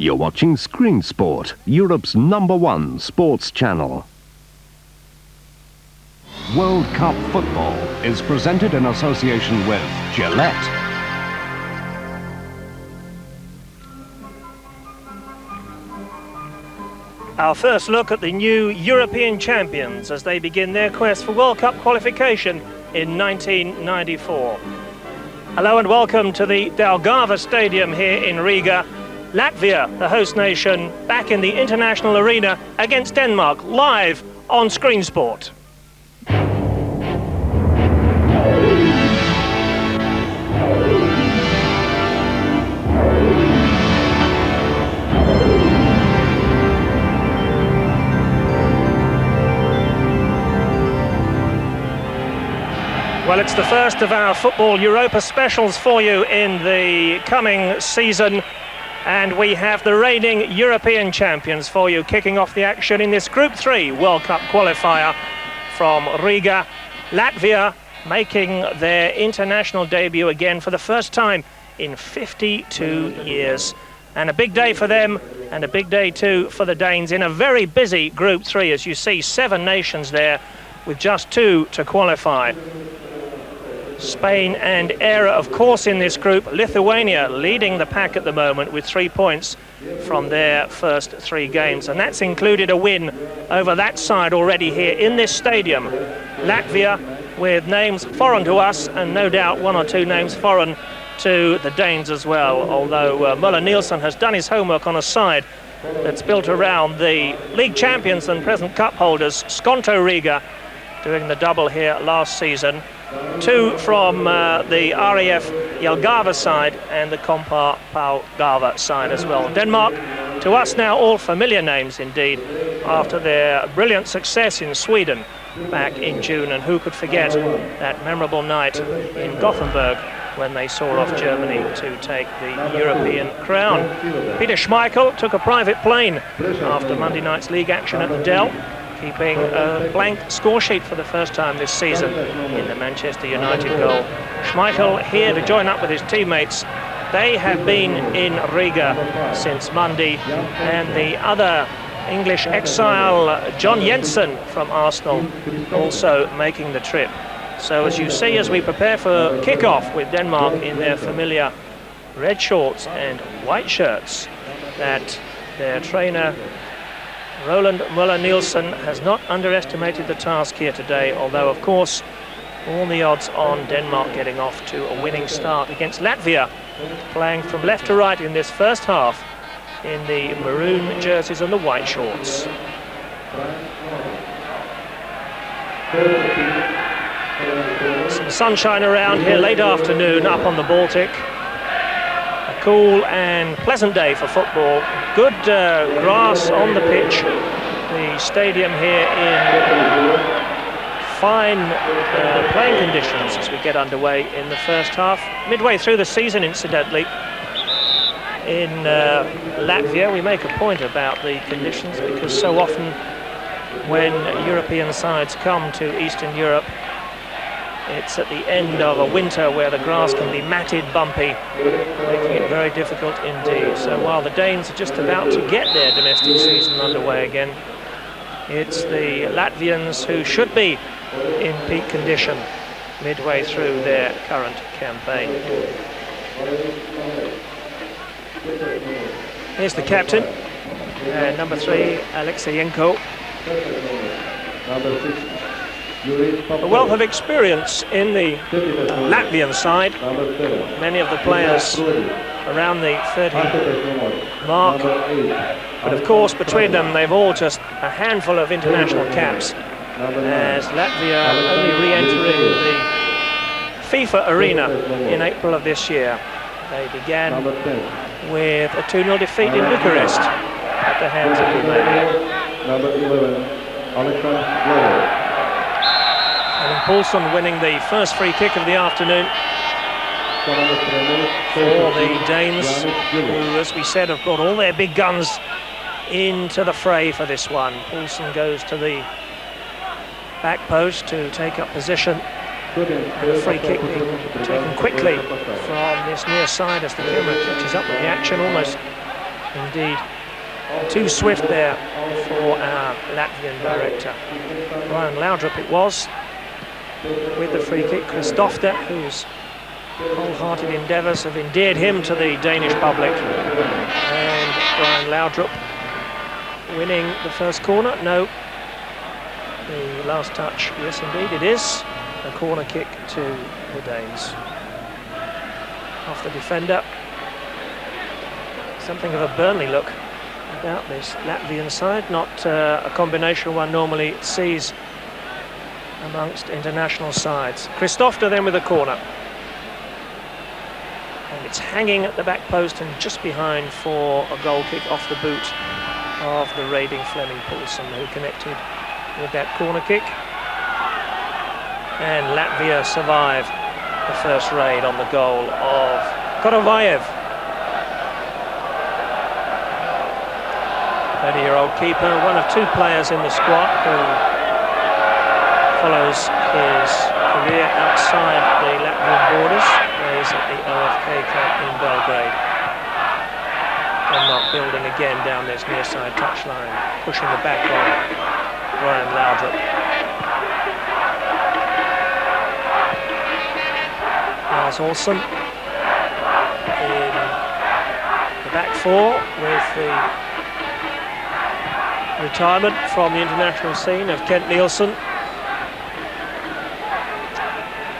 You're watching Screen Sport, Europe's #1 sports channel. World Cup football is presented in association with Gillette. Our first look at the new European champions as they begin their quest for World Cup qualification in 1994. Hello and welcome to the Daugava Stadium here in Riga. Latvia, the host nation, back in the international arena against Denmark, live on Screen Sport. Well, it's the first of our Football Europa specials for you in the coming season. And we have the reigning European champions for you kicking off the action in this Group 3 World Cup qualifier from Riga. Latvia making their international debut again for the first time in 52 years. And a big day for them and a big day too for the Danes in a very busy Group 3. As you see, 7 nations there with just 2 to qualify. Spain and Era, of course, in this group. Lithuania leading the pack at the moment with 3 points from their first 3 games. And that's included a win over that side already here in this stadium. Latvia with names foreign to us and no doubt 1 or 2 names foreign to the Danes as well. Although Müller-Nielsen has done his homework on a side that's built around the league champions and present cup holders, Skonto Riga, doing the double here last season. 2 from the RAF Jelgava side and the Kompar Paugava side as well. Denmark, to us now all familiar names indeed, after their brilliant success in Sweden back in June. And who could forget that memorable night in Gothenburg when they saw off Germany to take the European crown. Peter Schmeichel took a private plane after Monday night's league action at the Dell, keeping a blank score sheet for the first time this season in the Manchester United goal. Schmeichel here to join up with his teammates. They have been in Riga since Monday, and the other English exile, John Jensen from Arsenal, also making the trip. So as you see, as we prepare for kick-off with Denmark in their familiar red shorts and white shirts, that their trainer Roland Müller-Nielsen has not underestimated the task here today, although of course all the odds on Denmark getting off to a winning start against Latvia, playing from left to right in this first half in the maroon jerseys and the white shorts. Some sunshine around here, late afternoon up on the Baltic. A cool and pleasant day for football. Good grass on the pitch. The stadium here in fine playing conditions as we get underway in the first half. Midway through the season, incidentally, in Latvia, we make a point about the conditions because so often when European sides come to Eastern Europe, it's at the end of a winter where the grass can be matted, bumpy, making it very difficult indeed. So while the Danes are just about to get their domestic season underway again, it's the Latvians who should be in peak condition midway through their current campaign. Here's the captain, number 3, Alexeyenko. A wealth of experience in the Latvian side. Many of the players around the 30 mark. But of course, between them, they've all just a handful of international caps, as Latvia only re-entering the FIFA arena in April of this year. They began with a 2-0 defeat in Bucharest at the hands of Romania. Number 11, Alexander. And Poulsen winning the first free kick of the afternoon for the Danes, who, as we said, have brought all their big guns into the fray for this one. Poulsen goes to the back post to take up position. And a free kick being taken quickly from this near side as the camera catches up with the action, almost Indeed, too swift there for our Latvian director. Brian Laudrup it was, with the free kick. Christofte, whose wholehearted endeavours have endeared him to the Danish public. And Brian Laudrup winning the first corner. No, the last touch, yes indeed it is. A corner kick to the Danes. Off the defender. Something of a Burnley look about this Latvian side, not a combination one normally sees amongst international sides. Christofte then with a corner. And it's hanging at the back post and just behind for a goal kick off the boot of the raiding Flemming Poulsen, who connected with that corner kick. And Latvia survive the first raid on the goal of Korovayev. 30-year-old keeper, one of two players in the squad who follows his career outside the Latvian borders. Plays at the OFK club in Belgrade. And not building again down this near side touchline, pushing the back on Brian Laudrup. Lars Olsen in the back four with the retirement from the international scene of Kent Nielsen.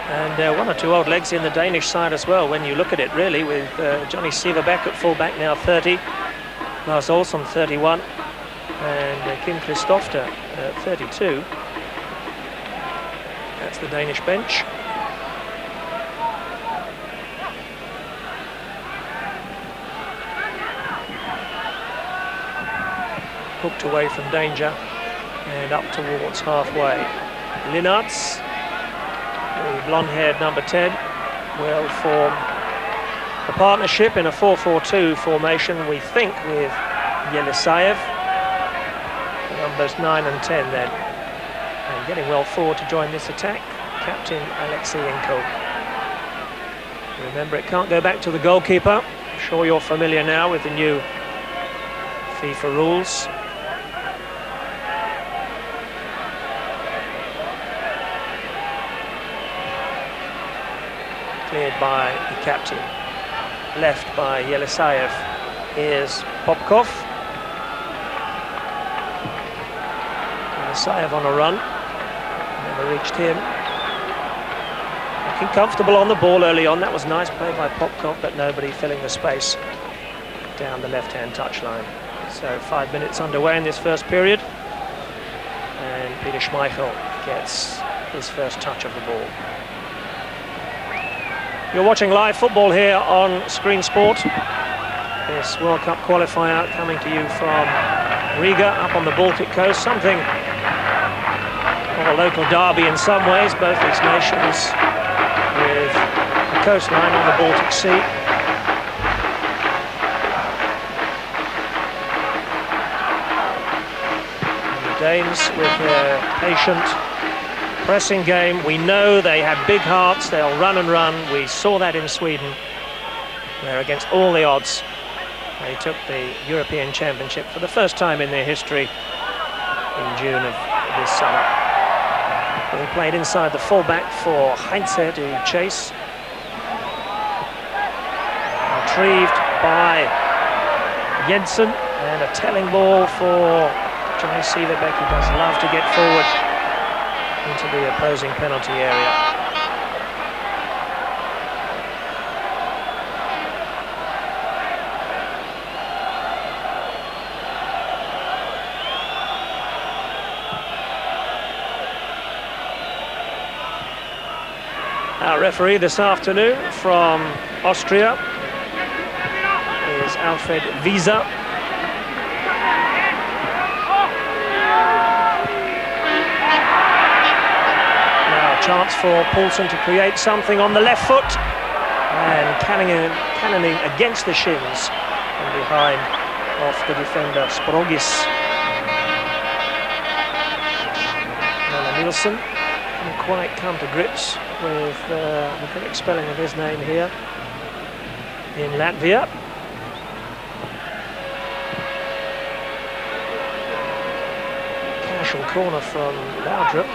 And one or two old legs in the Danish side as well, when you look at it really, with Johnny Siverbeck at full-back now 30, Lars Olsen 31, and Kim Christofte 32. That's the Danish bench. Hooked away from danger and up towards halfway. Linnartz, the blonde-haired number 10, will form a partnership in a 4-4-2 formation, we think, with Yelisayev, the numbers 9 and 10 then. And getting well forward to join this attack, captain Alexienko. Remember, it can't go back to the goalkeeper. I'm sure you're familiar now with the new FIFA rules. Cleared by the captain, left by Yelisayev. Here's Popkov. Yelisayev on a run, never reached him. Looking comfortable on the ball early on. That was nice play by Popkov, but nobody filling the space down the left-hand touchline. So 5 minutes underway in this first period, and Peter Schmeichel gets his first touch of the ball. You're watching live football here on Screen Sport. This World Cup qualifier coming to you from Riga, up on the Baltic coast. Something of a local derby in some ways, both these nations with the coastline on the Baltic Sea. And the Danes with their patient pressing game. We know they have big hearts, they'll run and run. We saw that in Sweden, where against all the odds they took the European Championship for the first time in their history in June of this summer. Being played inside the fullback for Heinze to chase. Retrieved by Jensen, and a telling ball for Johnny Siverbeck, who does love to get forward into the opposing penalty area. Our referee this afternoon from Austria is Alfred Wieser. Chance for Poulsen to create something on the left foot, and cannoning against the shins and behind off the defender Sprogis. Nielsen didn't quite come to grips with the correct spelling of his name here in Latvia. crucial corner from Laudrup.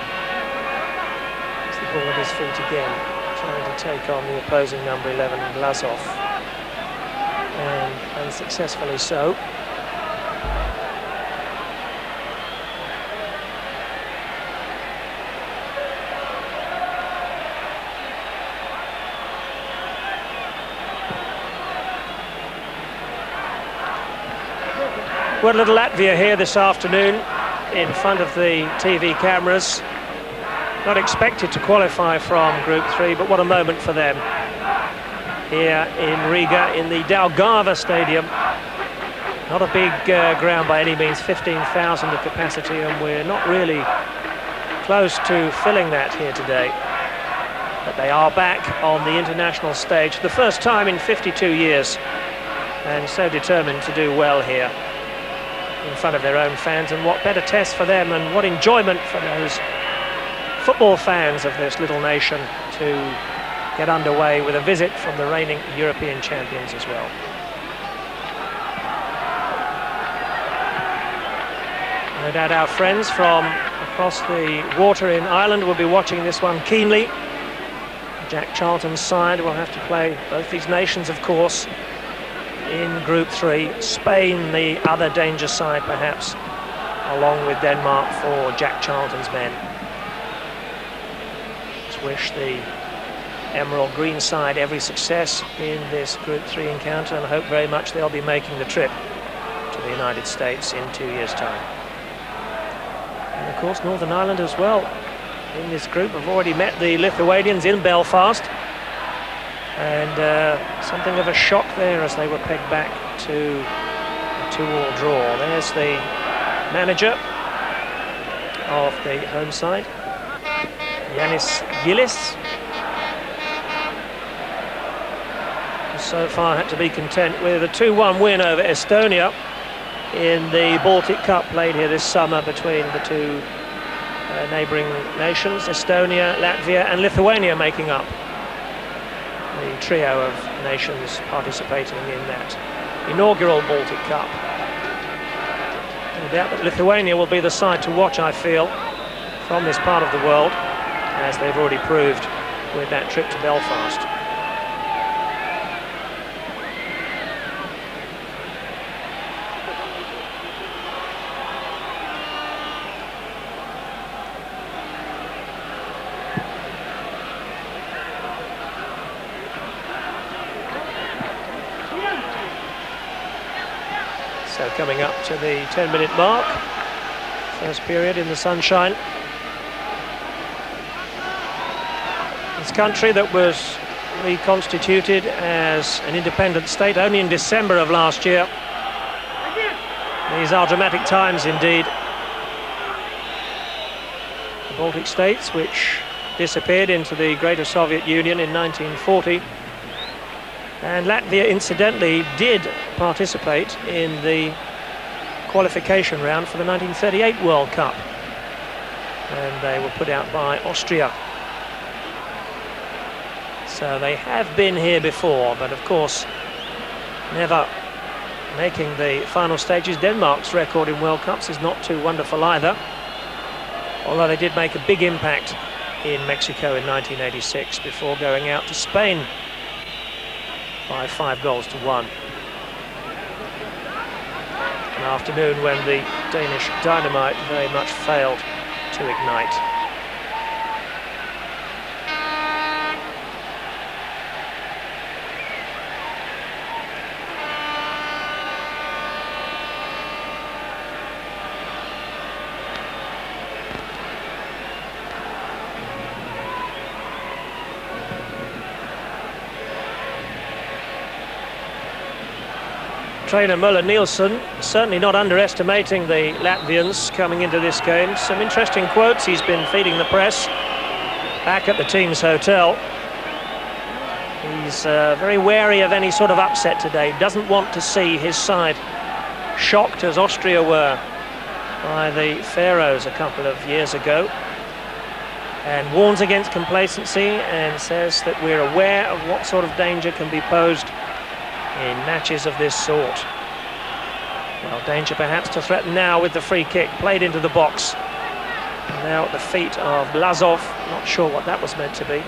It's the ball at his feet again, trying to take on the opposing number 11, Glazov, and unsuccessfully so. Well, little Latvia here this afternoon in front of the TV cameras. Not expected to qualify from Group 3, but what a moment for them. Here in Riga, in the Daugava Stadium. Not a big ground by any means, 15,000 of capacity, and we're not really close to filling that here today. But they are back on the international stage, the first time in 52 years, and so determined to do well here in front of their own fans. And what better test for them, and what enjoyment for those football fans of this little nation to get underway with a visit from the reigning European champions as well. No doubt our friends from across the water in Ireland will be watching this one keenly. Jack Charlton's side will have to play both these nations, of course, in Group 3. Spain, the other danger side perhaps, along with Denmark for Jack Charlton's men. Let's wish the Emerald Green side every success in this Group 3 encounter, and hope very much they'll be making the trip to the United States in 2 years' time. And of course Northern Ireland as well in this group have already met the Lithuanians in Belfast. And something of a shock there as they were pegged back to a 2-all draw. There's the manager of the home side, Yanis Gillis. So far had to be content with a 2-1 win over Estonia in the Baltic Cup played here this summer between the two neighbouring nations, Estonia, Latvia and Lithuania, making up the trio of nations participating in that inaugural Baltic Cup. No doubt that Lithuania will be the side to watch, I feel, from this part of the world, as they've already proved with that trip to Belfast. So coming up to the 10-minute mark, first period in the sunshine. This country that was reconstituted as an independent state only in December of last year. These are dramatic times indeed. The Baltic states, which disappeared into the Greater Soviet Union in 1940. And Latvia, incidentally, did participate in the qualification round for the 1938 World Cup. And they were put out by Austria. So they have been here before, but of course, never making the final stages. Denmark's record in World Cups is not too wonderful either, although they did make a big impact in Mexico in 1986 before going out to Spain by 5-1. An afternoon when the Danish dynamite very much failed to ignite. Trainer Müller-Nielsen certainly not underestimating the Latvians coming into this game. Some interesting quotes he's been feeding the press back at the team's hotel. He's very wary of any sort of upset today. Doesn't want to see his side shocked as Austria were by the Faroes a couple of years ago, and warns against complacency and says that we're aware of what sort of danger can be posed in matches of this sort. Well, danger perhaps to threaten now with the free kick played into the box Now at the feet of Blazov, not sure what that was meant to be.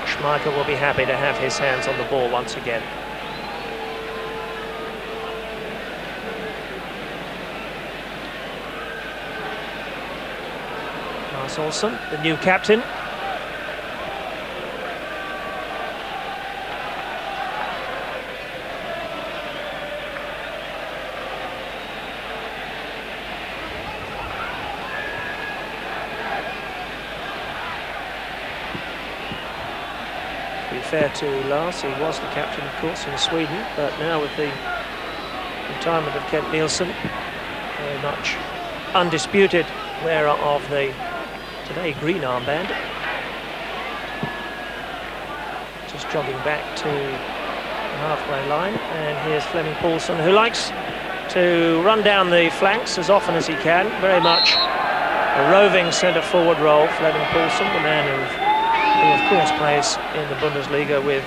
Schmeichel will be happy to have his hands on the ball once again. Lars Olsen, the new captain. Fair to Lars, he was the captain of course in Sweden, but now with the retirement of Kent Nielsen, very much undisputed wearer of the today green armband. Just jogging back to the halfway line, and here's Flemming Poulsen, who likes to run down the flanks as often as he can. Very much a roving centre forward role, Flemming Poulsen, the man who of course plays in the Bundesliga with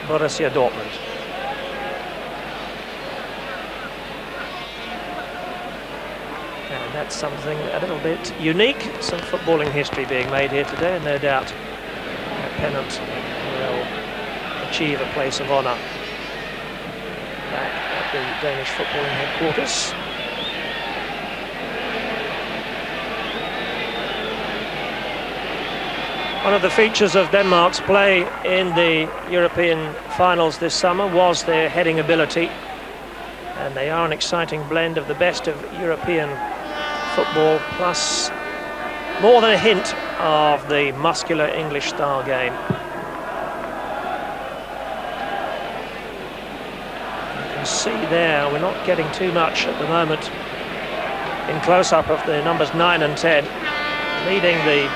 Borussia Dortmund. And that's something a little bit unique, some footballing history being made here today, and no doubt that pennant will achieve a place of honour back at the Danish footballing headquarters. One of the features of Denmark's play in the European finals this summer was their heading ability, and they are an exciting blend of the best of European football plus more than a hint of the muscular English style game. You can see there we're not getting too much at the moment in close-up of the numbers 9 and 10 leading the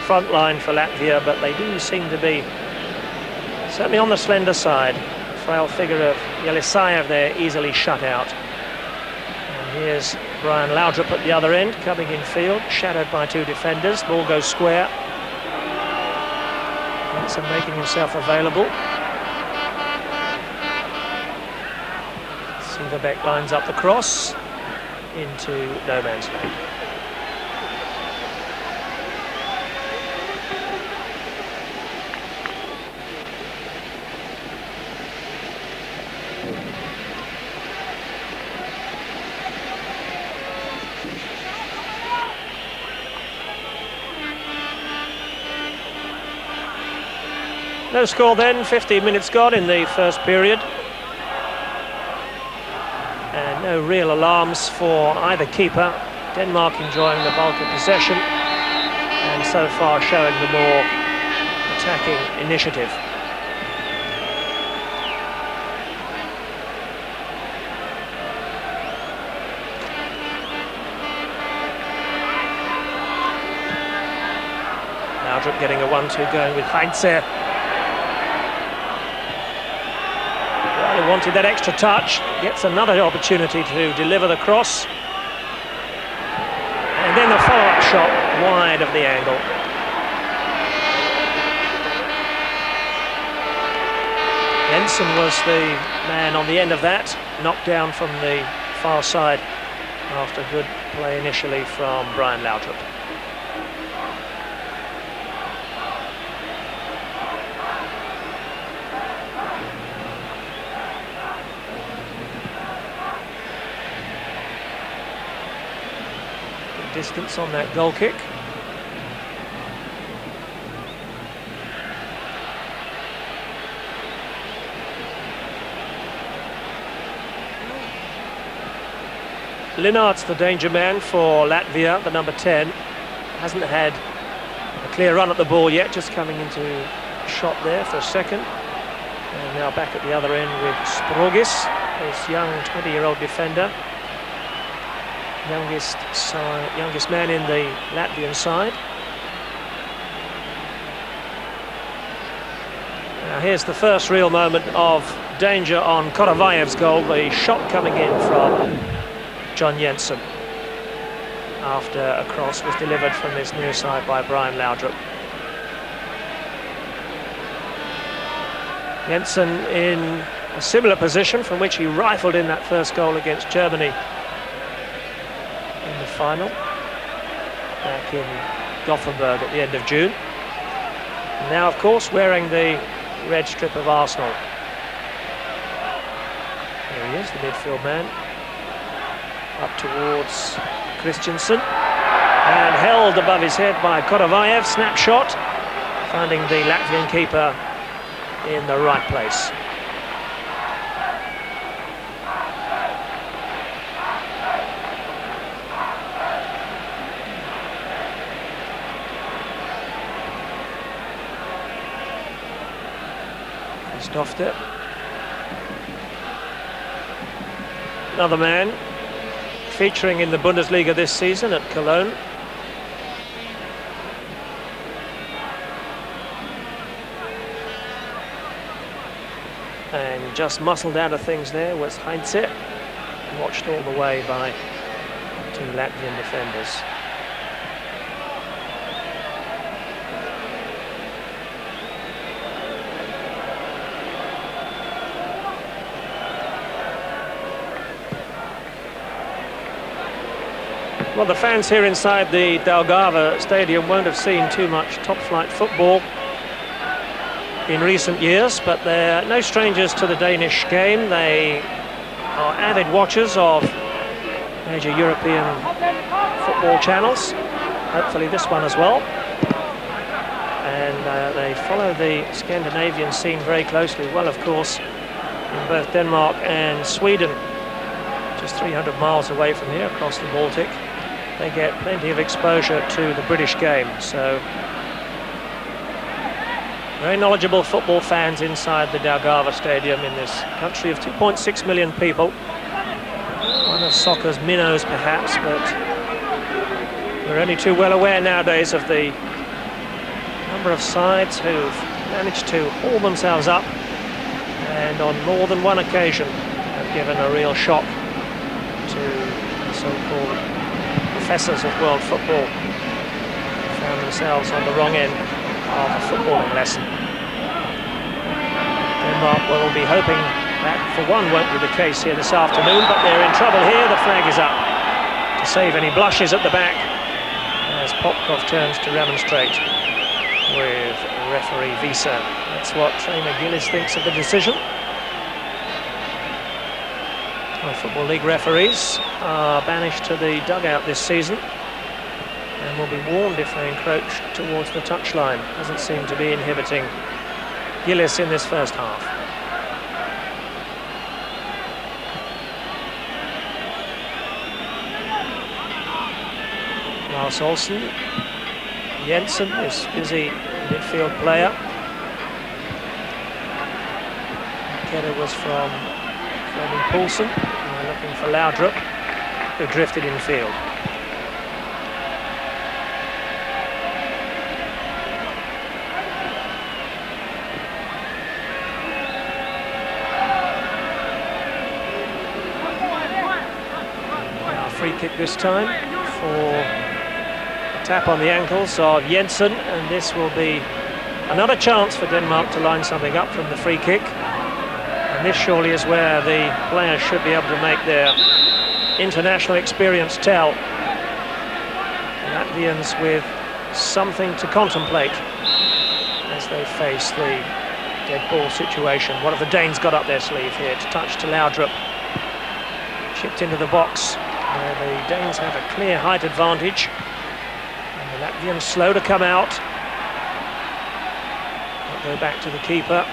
front line for Latvia, but they do seem to be certainly on the slender side. The frail figure of Yelisayev there easily shut out. And here's Brian Laudrup at the other end, coming in field, shadowed by two defenders. Ball goes square. Jensen making himself available. Silverbeck lines up the cross into no man's land. No score then, 15 minutes gone in the first period. And no real alarms for either keeper. Denmark enjoying the bulk of possession and so far showing the more attacking initiative. Laudrup getting a 1-2 going with Heinze. Wanted that extra touch, gets another opportunity to deliver the cross. And then the follow-up shot wide of the angle. Jensen was the man on the end of that, knocked down from the far side after good play initially from Brian Laudrup. Distance on that goal kick. Linnaert's the danger man for Latvia, the number 10. Hasn't had a clear run at the ball yet, just coming into shot there for a second. And now back at the other end with Sprogis, this young 20-year-old defender. Youngest man in the Latvian side. Now here's the first real moment of danger on Korovayev's goal, the shot coming in from John Jensen after a cross was delivered from this near side by Brian Laudrup. Jensen in a similar position from which he rifled in that first goal against Germany in the final. back in Gothenburg at the end of June. And now, of course, wearing the red strip of Arsenal. There he is, the midfield man. Up towards Christensen. And held above his head by Korovayev. Snapshot, finding the Latvian keeper in the right place. Stofte. Another man featuring in the Bundesliga this season at Cologne. And just muscled out of things there was Heinze, watched all the way by two Latvian defenders. Well, the fans here inside the Daugava Stadium won't have seen too much top-flight football in recent years, but they're no strangers to the Danish game. They are avid watchers of major European football channels, hopefully this one as well. And they follow the Scandinavian scene very closely. Well, of course, in both Denmark and Sweden, just 300 miles away from here, across the Baltic, they get plenty of exposure to the British game. So very knowledgeable football fans inside the Daugava Stadium in this country of 2.6 million people. One of soccer's minnows, perhaps, but we're only too well aware nowadays of the number of sides who've managed to haul themselves up and on more than one occasion have given a real shock to the so-called professors of world football, found themselves on the wrong end of a footballing lesson. Denmark will be hoping that for one won't be the case here this afternoon, but they're in trouble here. The flag is up to save any blushes at the back as Popkov turns to remonstrate with referee Visa. That's what trainer Gillis thinks of the decision. Well, Football League referees are banished to the dugout this season and will be warned if they encroach towards the touchline. Doesn't seem to be inhibiting Gillis in this first half. Lars Olsen. Jensen is busy midfield player. Kedder was from Fleming Poulsen. We're looking for Laudrup, who drifted infield. Now a free kick this time for a tap on the ankles of Jensen, and this will be another chance for Denmark to line something up from the free kick. And this surely is where the players should be able to make their international experience tell. The Latvians with something to contemplate as they face the dead ball situation. What have the Danes got up their sleeve here? To touch to Laudrup. Chipped into the box where the Danes have a clear height advantage. And the Latvians slow to come out. They'll go back to the keeper.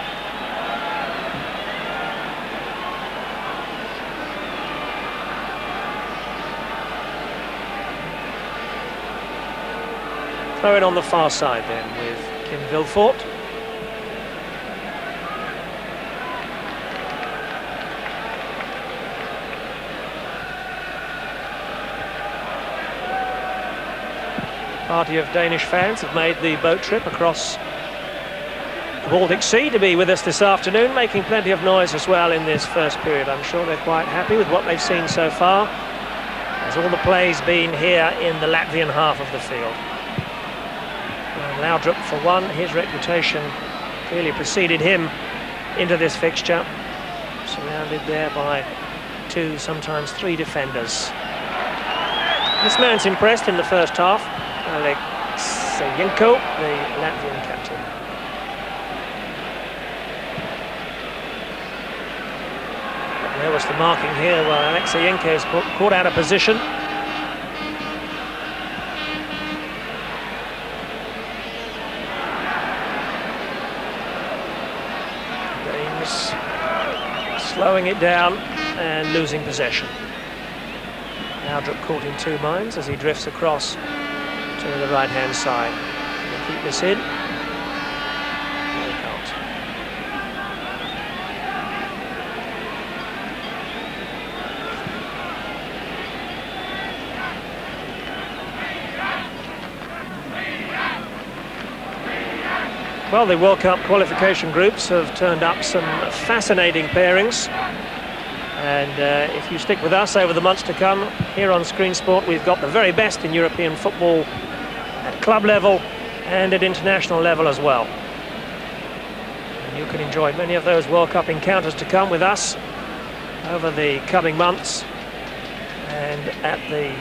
Throw it on the far side then with Kim Vilfort. Party of Danish fans have made the boat trip across the Baltic Sea to be with us this afternoon, making plenty of noise as well in this first period. I'm sure they're quite happy with what they've seen so far, as all the play's been here in the Latvian half of the field. Laudrup, for one, his reputation clearly preceded him into this fixture, surrounded there by two, sometimes three defenders. This man's impressed in the first half. Alekseyenko, the Latvian captain. There was the marking here while Alekseyenko is caught out of position. Danes slowing it down and losing possession. Laudrup caught in two minds as he drifts across to the right-hand side. Can they keep this in? No, they can't. Well, the World Cup qualification groups have turned up some fascinating pairings. And if you stick with us over the months to come, here on Screen Sport, we've got the very best in European football at club level and at international level as well. And you can enjoy many of those World Cup encounters to come with us over the coming months. And at the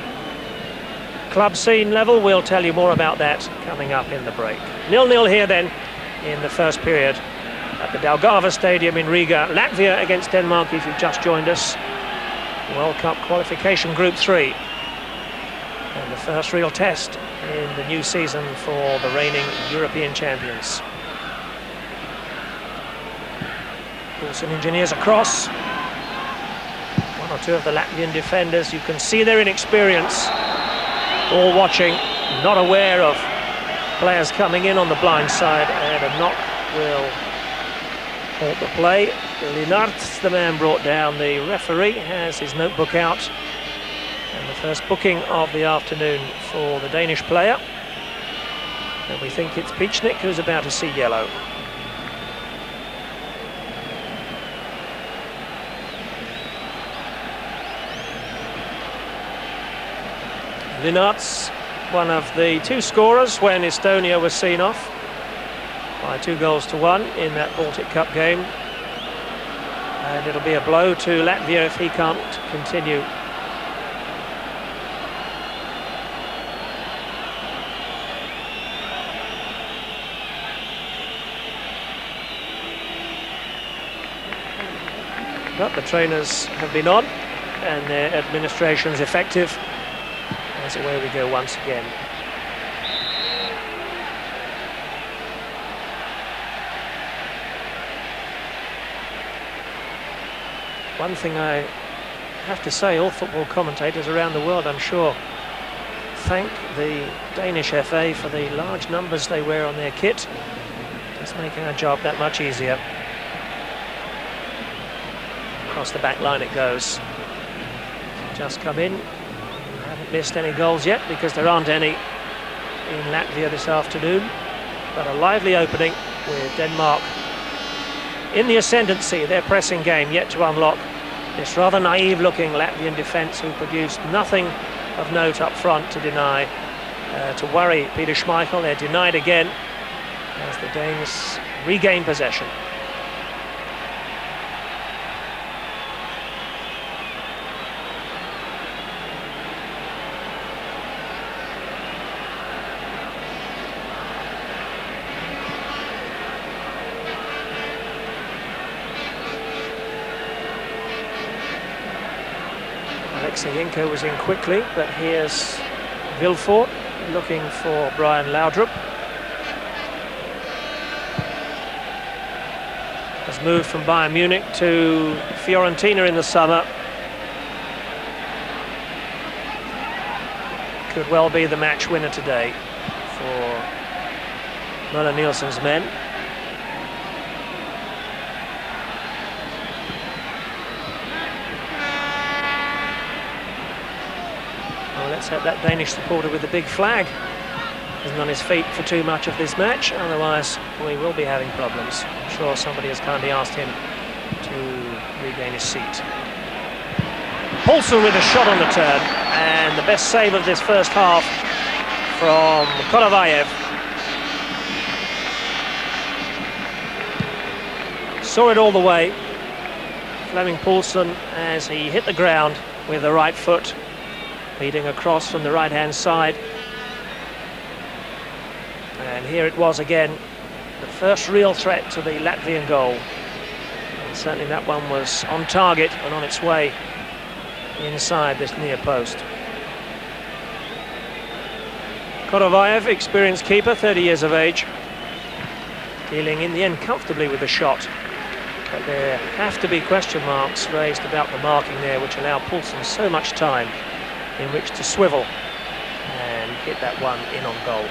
club scene level, we'll tell you more about that coming up in the break. 0-0 here then in the first period at the Daugava Stadium in Riga. Latvia against Denmark if you've just joined us. World Cup qualification Group 3. And the first real test in the new season for the reigning European champions. Coulson engineers across. One or two of the Latvian defenders, you can see their inexperience. All watching, not aware of players coming in on the blind side, and a knock will halt the play. Linart's the man brought down. The referee has his notebook out. And the first booking of the afternoon for the Danish player. And we think it's Pichnik who's about to see yellow. Linart's one of the two scorers when Estonia was seen off by 2-1 in that Baltic Cup game. And it'll be a blow to Latvia if he can't continue. But the trainers have been on and their administration is effective. As away we go once again. One thing I have to say, all football commentators around the world, I'm sure, thank the Danish FA for the large numbers they wear on their kit. It's making our job that much easier. Across the back line it goes. Just come in. Haven't missed any goals yet because there aren't any in Latvia this afternoon. But a lively opening with Denmark in the ascendancy. Their pressing game yet to unlock this rather naive-looking Latvian defence who produced nothing of note up front to deny, to worry Peter Schmeichel. They're denied again as the Danes regain possession. Alekseyenko was in quickly, but here's Vilfort looking for Brian Laudrup. Has moved from Bayern Munich to Fiorentina in the summer. Could well be the match winner today for Møller Nielsen's men. Let's hope that Danish supporter with the big flag isn't on his feet for too much of this match, otherwise we will be having problems. I'm sure somebody has kindly asked him to regain his seat. Poulsen with a shot on the turn, and the best save of this first half from Konovayev. Saw it all the way. Flemming Poulsen as he hit the ground with the right foot, leading across from the right-hand side. And here it was again, the first real threat to the Latvian goal. And certainly that one was on target and on its way inside this near post. Korovayev, experienced keeper, 30 years of age, dealing in the end comfortably with the shot. But there have to be question marks raised about the marking there, which allow Poulsen so much time in which to swivel and hit that one in on goal.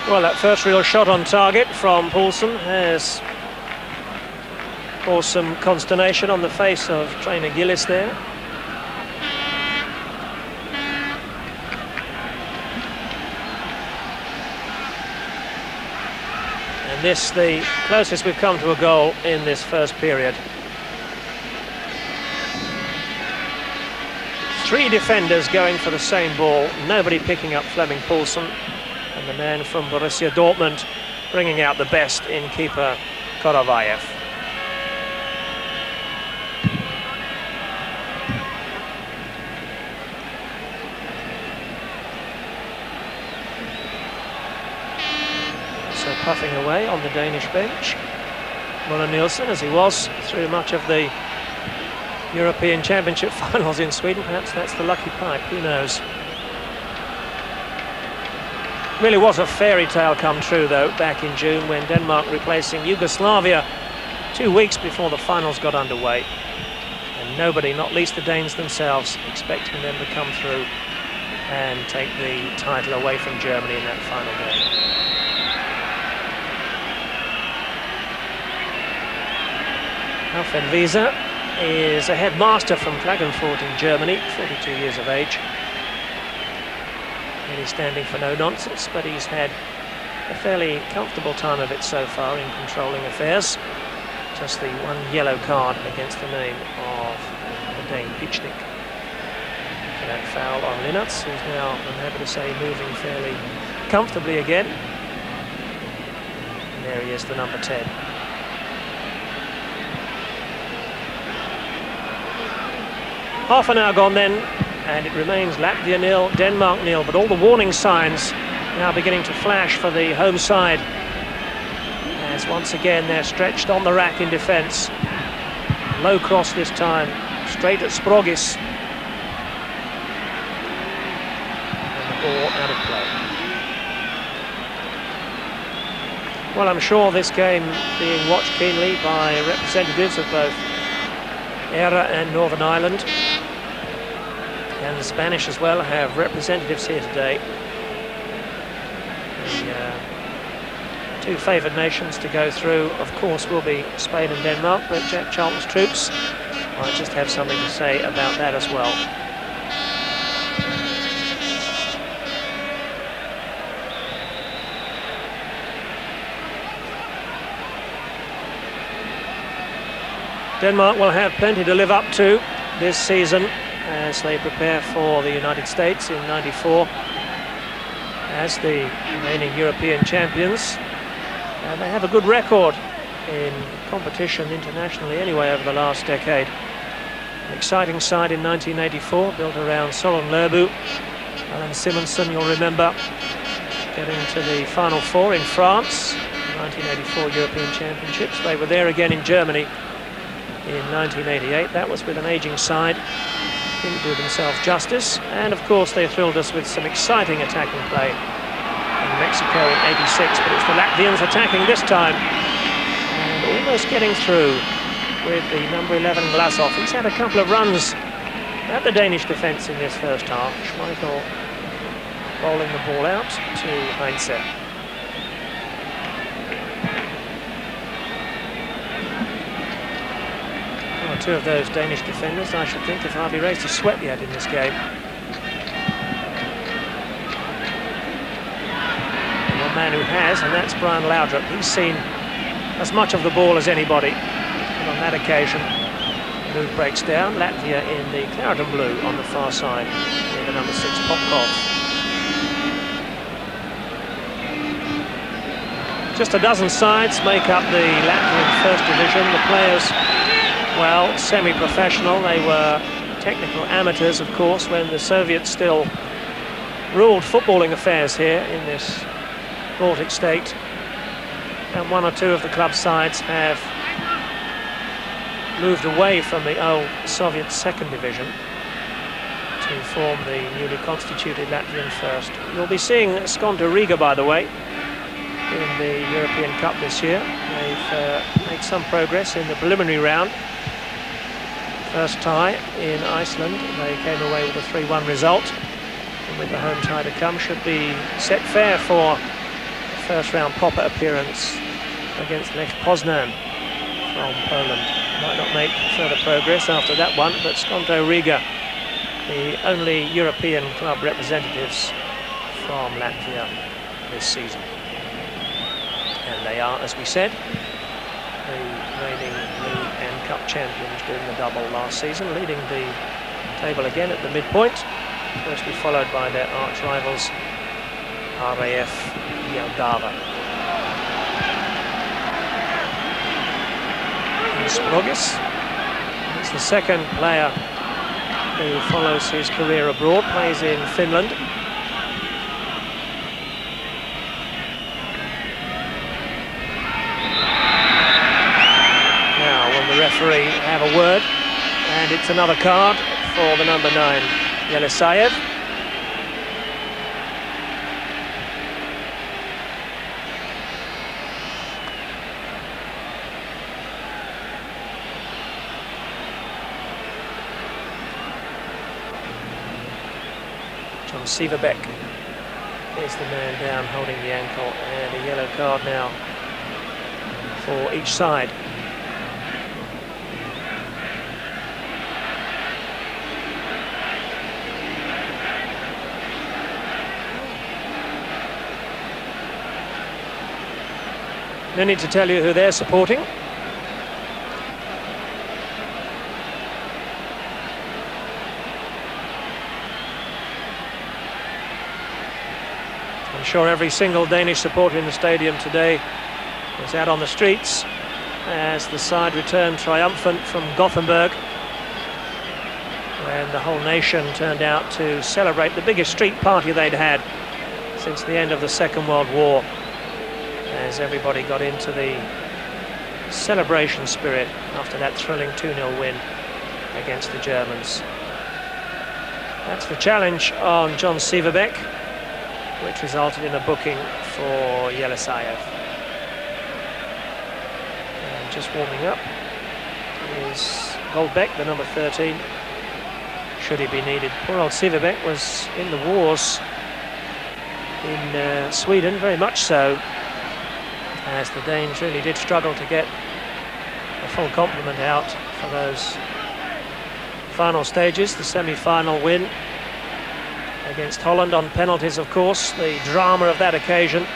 Well, that first real shot on target from Poulsen has caused some consternation on the face of trainer Gillis there. And this the closest we've come to a goal in this first period. 3 defenders going for the same ball, nobody picking up Flemming Poulsen. And the man from Borussia Dortmund bringing out the best in keeper Korovayev. So puffing away on the Danish bench, Muller Nielsen, as he was through much of the European Championship finals in Sweden. Perhaps that's the lucky pipe, who knows. Really was a fairy tale come true, though, back in June when Denmark replacing Yugoslavia 2 weeks before the finals got underway. And nobody, not least the Danes themselves, expecting them to come through and take the title away from Germany in that final game. Alfred Wiese is a headmaster from Klagenfurt in Germany, 42 years of age. Really standing for no nonsense, but he's had a fairly comfortable time of it so far in controlling affairs. Just the one yellow card against the name of the Dane Pichnik. For that foul on Linnertz, who's now, I'm happy to say, moving fairly comfortably again. And there he is, the number 10. Half an hour gone then, and it remains Latvia 0, Denmark 0, but all the warning signs now beginning to flash for the home side, as once again they're stretched on the rack in defence. Low cross this time, straight at Sprogis. And the ball out of play. Well, I'm sure this game being watched keenly by representatives of both Era and Northern Ireland. And the Spanish as well have representatives here today. The 2 favoured nations to go through, of course, will be Spain and Denmark, but Jack Charlton's troops might just have something to say about that as well. Denmark will have plenty to live up to this season as they prepare for the United States in '94 as the reigning European champions. And they have a good record in competition internationally anyway over the last decade. An exciting side in 1984, built around Soren Lerbu. Alan Simonsen, you'll remember, getting to the Final Four in France, 1984 European Championships. They were there again in Germany in 1988. That was with an ageing side. Didn't do themselves justice. And of course they thrilled us with some exciting attacking play in Mexico in '86. But it's the Latvians attacking this time and almost getting through with the number 11 Glasov. He's had a couple of runs at the Danish defence in this first half. Schmeichel bowling the ball out to Heinze. Well, 2 of those Danish defenders, I should think, have hardly raised a sweat yet in this game. And one man who has, and that's Brian Laudrup. He's seen as much of the ball as anybody. And on that occasion, the move breaks down. Latvia in the claret and blue on the far side, in the number 6 Popkov. Just a dozen sides make up the Latvian first division. The players, well, semi-professional. They were technical amateurs, of course, when the Soviets still ruled footballing affairs here in this Baltic state. And one or two of the club sides have moved away from the old Soviet second division to form the newly constituted Latvian first. You'll be seeing Skonto Riga, by the way, in the European Cup this year. They've made some progress in the preliminary round. First tie in Iceland, they came away with a 3-1 result. And with the home tie to come, should be set fair for first round proper appearance against Lech Poznan from Poland. Might not make further progress after that one, but Skonto Riga, the only European club representatives from Latvia this season. And they are, as we said, the reigning league and cup champions, doing the double last season, leading the table again at the midpoint, closely followed by their arch rivals RAF Jelgava. Sprogis, it's the second player who follows his career abroad, plays in Finland. Now, will the referee have a word? And it's another card for the number 9, Yelisayev. Sivabek is the man down holding the ankle, and a yellow card now for each side. No need to tell you who they're supporting. I'm sure every single Danish supporter in the stadium today was out on the streets as the side returned triumphant from Gothenburg, when the whole nation turned out to celebrate the biggest street party they'd had since the end of the Second World War, as everybody got into the celebration spirit after that thrilling 2-0 win against the Germans. That's the challenge on John Sivabek, which resulted in a booking for Yelisayev. And just warming up is Goldbeck, the number 13, should he be needed. Poor old Sivabek was in the wars in Sweden, very much so, as the Danes really did struggle to get a full complement out for those final stages. The semi-final win against Holland on penalties, of course, the drama of that occasion.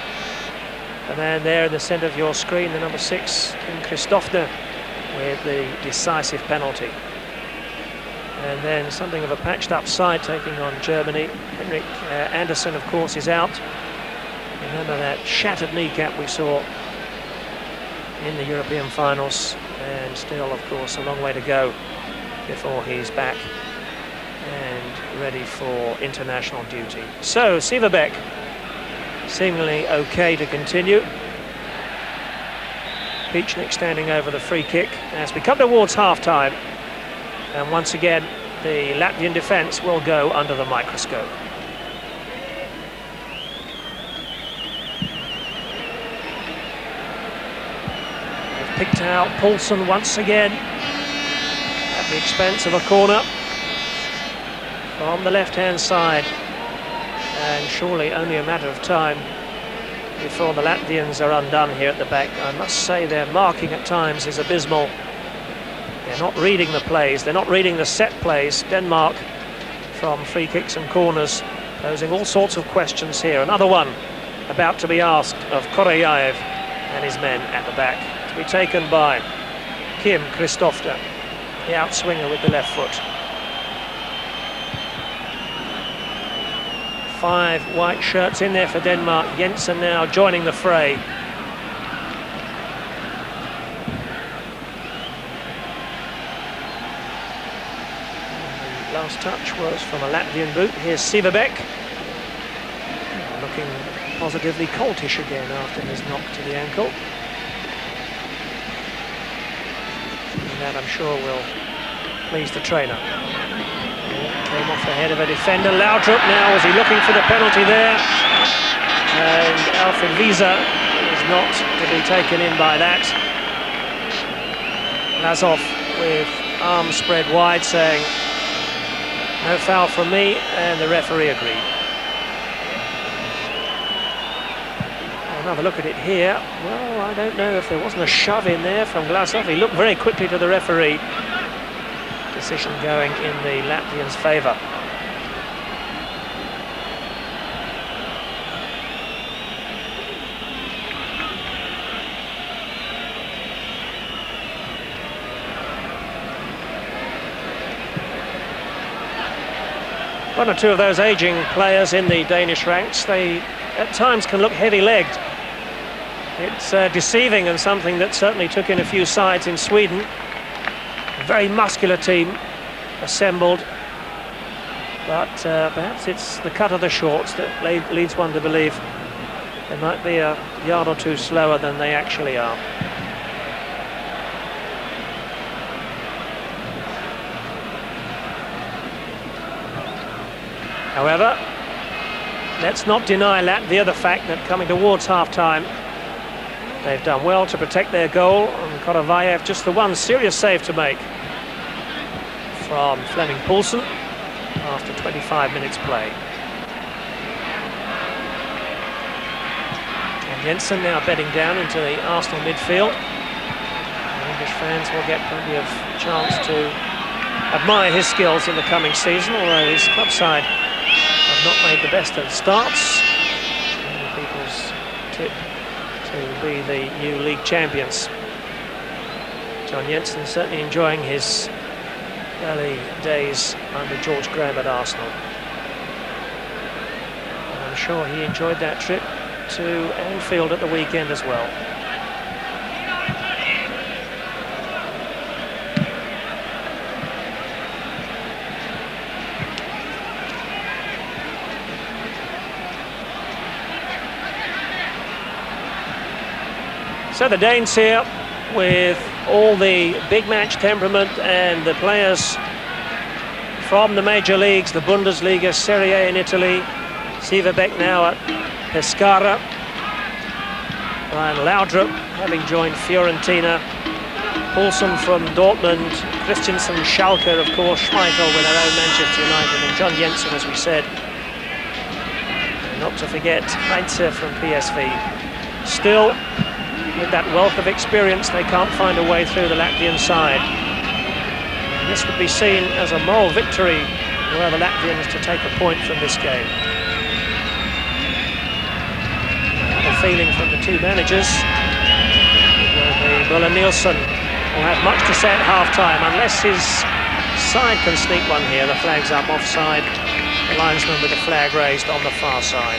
And then there in the centre of your screen, the number 6, Kim Kristoffer, with the decisive penalty. And then something of a patched up side taking on Germany. Henrik Andersen, of course, is out. Remember that shattered kneecap we saw in the European finals, and still, of course, a long way to go before he's back and ready for international duty. So Sivabek seemingly okay to continue. Peachnik standing over the free kick as we come towards half-time, and once again the Latvian defence will go under the microscope. They've picked out Poulsen once again at the expense of a corner from the left-hand side, and surely only a matter of time before the Latvians are undone here at the back. I must say their marking at times is abysmal. They're not reading the plays, they're not reading the set plays. Denmark, from free kicks and corners, posing all sorts of questions here. Another one about to be asked of Korayaev and his men at the back. to be taken by Kim Christofte, the outswinger with the left foot. 5 white shirts in there for Denmark. Jensen now joining the fray. The last touch was from a Latvian boot. Here's Sivebek, looking positively coltish again after his knock to the ankle. And that, I'm sure, will please the trainer. Came off the head of a defender. Laudrup now, was he looking for the penalty there? And Alfred Wiese is not to be taken in by that. Lazov with arms spread wide saying, no foul from me, and the referee agreed. Another look at it here. Well, I don't know if there wasn't a shove in there from Glasov. He looked very quickly to the referee. Decision going in the Latvians' favour. One or two of those ageing players in the Danish ranks, they at times can look heavy-legged. It's deceiving, and something that certainly took in a few sides in Sweden. A very muscular team assembled, but perhaps it's the cut of the shorts that leads one to believe they might be a yard or two slower than they actually are. However, let's not deny Latvia the fact that coming towards half-time, they've done well to protect their goal, and Korovayev just the one serious save to make from Flemming Poulsen after 25 minutes play. And Jensen now bedding down into the Arsenal midfield. The English fans will get plenty of chance to admire his skills in the coming season, although his club side have not made the best of starts. Many people's tip to be the new league champions. John Jensen certainly enjoying his early days under George Graham at Arsenal. And I'm sure he enjoyed that trip to Anfield at the weekend as well. So the Danes here with all the big match temperament and the players from the major leagues, the Bundesliga, Serie A in Italy. Sivebek now at Pescara. Brian Laudrup having joined Fiorentina. Poulsen from Dortmund. Christensen, Schalke, of course. Schmeichel with our own Manchester United. And John Jensen, as we said. And not to forget Heinze from PSV. Still, with that wealth of experience, they can't find a way through the Latvian side. And this would be seen as a moral victory were the Latvians to take a point from this game. The feeling from the two managers will be Müller-Nielsen will have much to say at half-time, unless his side can sneak one here. The flag's up offside. The linesman with the flag raised on the far side.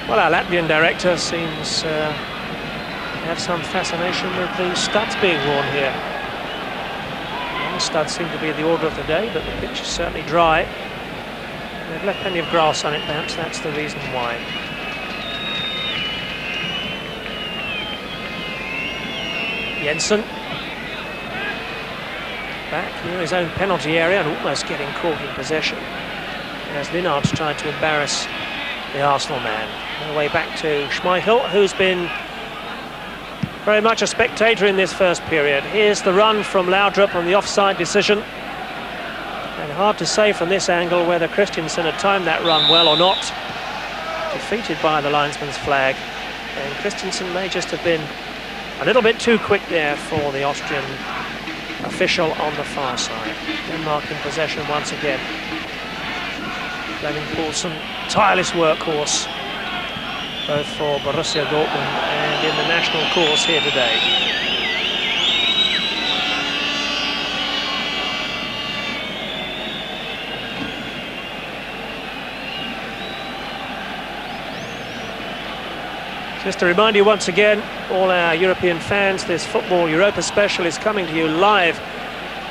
Well, our Latvian director seems to have some fascination with the studs being worn here. Well, the studs seem to be the order of the day, but the pitch is certainly dry. They've left plenty of grass on it, perhaps that's the reason why. Jensen. Back near his own penalty area and almost getting caught in possession, as Linnard tried to embarrass the Arsenal man. On the way back to Schmeichel, who's been very much a spectator in this first period. Here's the run from Laudrup on the offside decision. And hard to say from this angle whether Christensen had timed that run well or not. Defeated by the linesman's flag. And Christensen may just have been A little bit too quick there for the Austrian official on the far side. Denmark in possession once again. Flemming Poulsen, tireless workhorse, both for Borussia Dortmund and in the national course here today. Just to remind you once again, all our European fans, this Football Europa special is coming to you live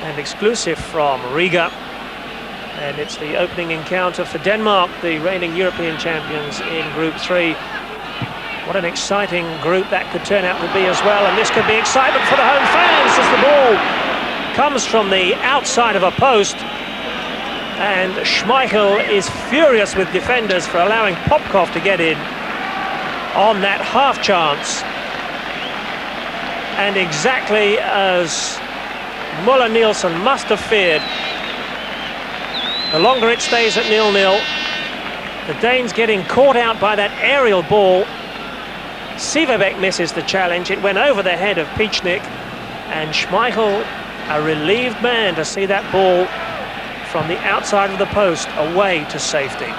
and exclusive from Riga. And it's the opening encounter for Denmark, the reigning European champions in Group 3. What an exciting group that could turn out to be as well. And this could be excitement for the home fans as the ball comes from the outside of a post. And Schmeichel is furious with defenders for allowing Popkov to get in on that half chance. And exactly as Müller-Nielsen must have feared, the longer it stays at 0-0, the Danes getting caught out by that aerial ball. Sivebæk misses the challenge. It went over the head of Pichnik, and Schmeichel, a relieved man to see that ball from the outside of the post away to safety.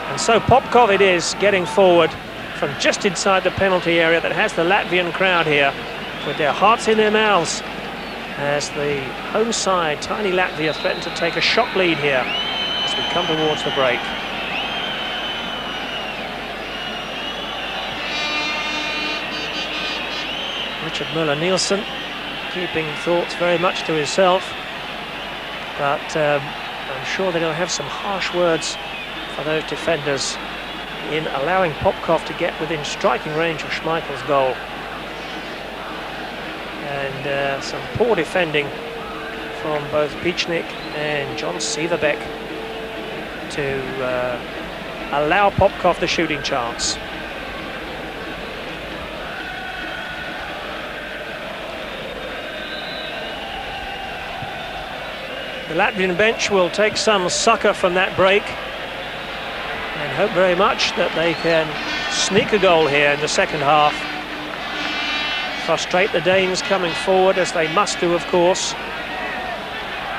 And so Popkov it is, getting forward from just inside the penalty area that has the Latvian crowd here with their hearts in their mouths as the home side, tiny Latvia, threaten to take a shock lead here as we come towards the break. Richard Müller-Nielsen keeping thoughts very much to himself, but I'm sure that he'll have some harsh words for those defenders in allowing Popkov to get within striking range of Schmeichel's goal. And some poor defending from both Pichnik and John Sivebæk to allow Popkov the shooting chance. The Latvian bench will take some succor from that break and hope very much that they can sneak a goal here in the second half. Frustrate the Danes coming forward, as they must do, of course,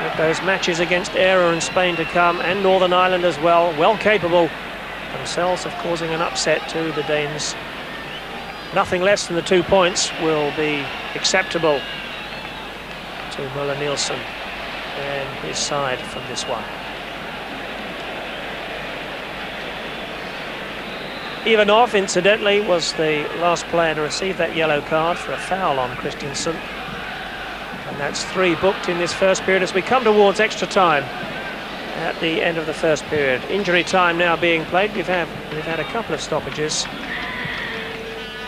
with those matches against Era and Spain to come, and Northern Ireland as well, well capable themselves of causing an upset to the Danes. Nothing less than the 2 points will be acceptable to Müller-Nielsen and his side from this one. Ivanov, incidentally, was the last player to receive that yellow card for a foul on Christensen. And that's 3 booked in this first period as we come towards extra time at the end of the first period. Injury time now being played. We've had a couple of stoppages.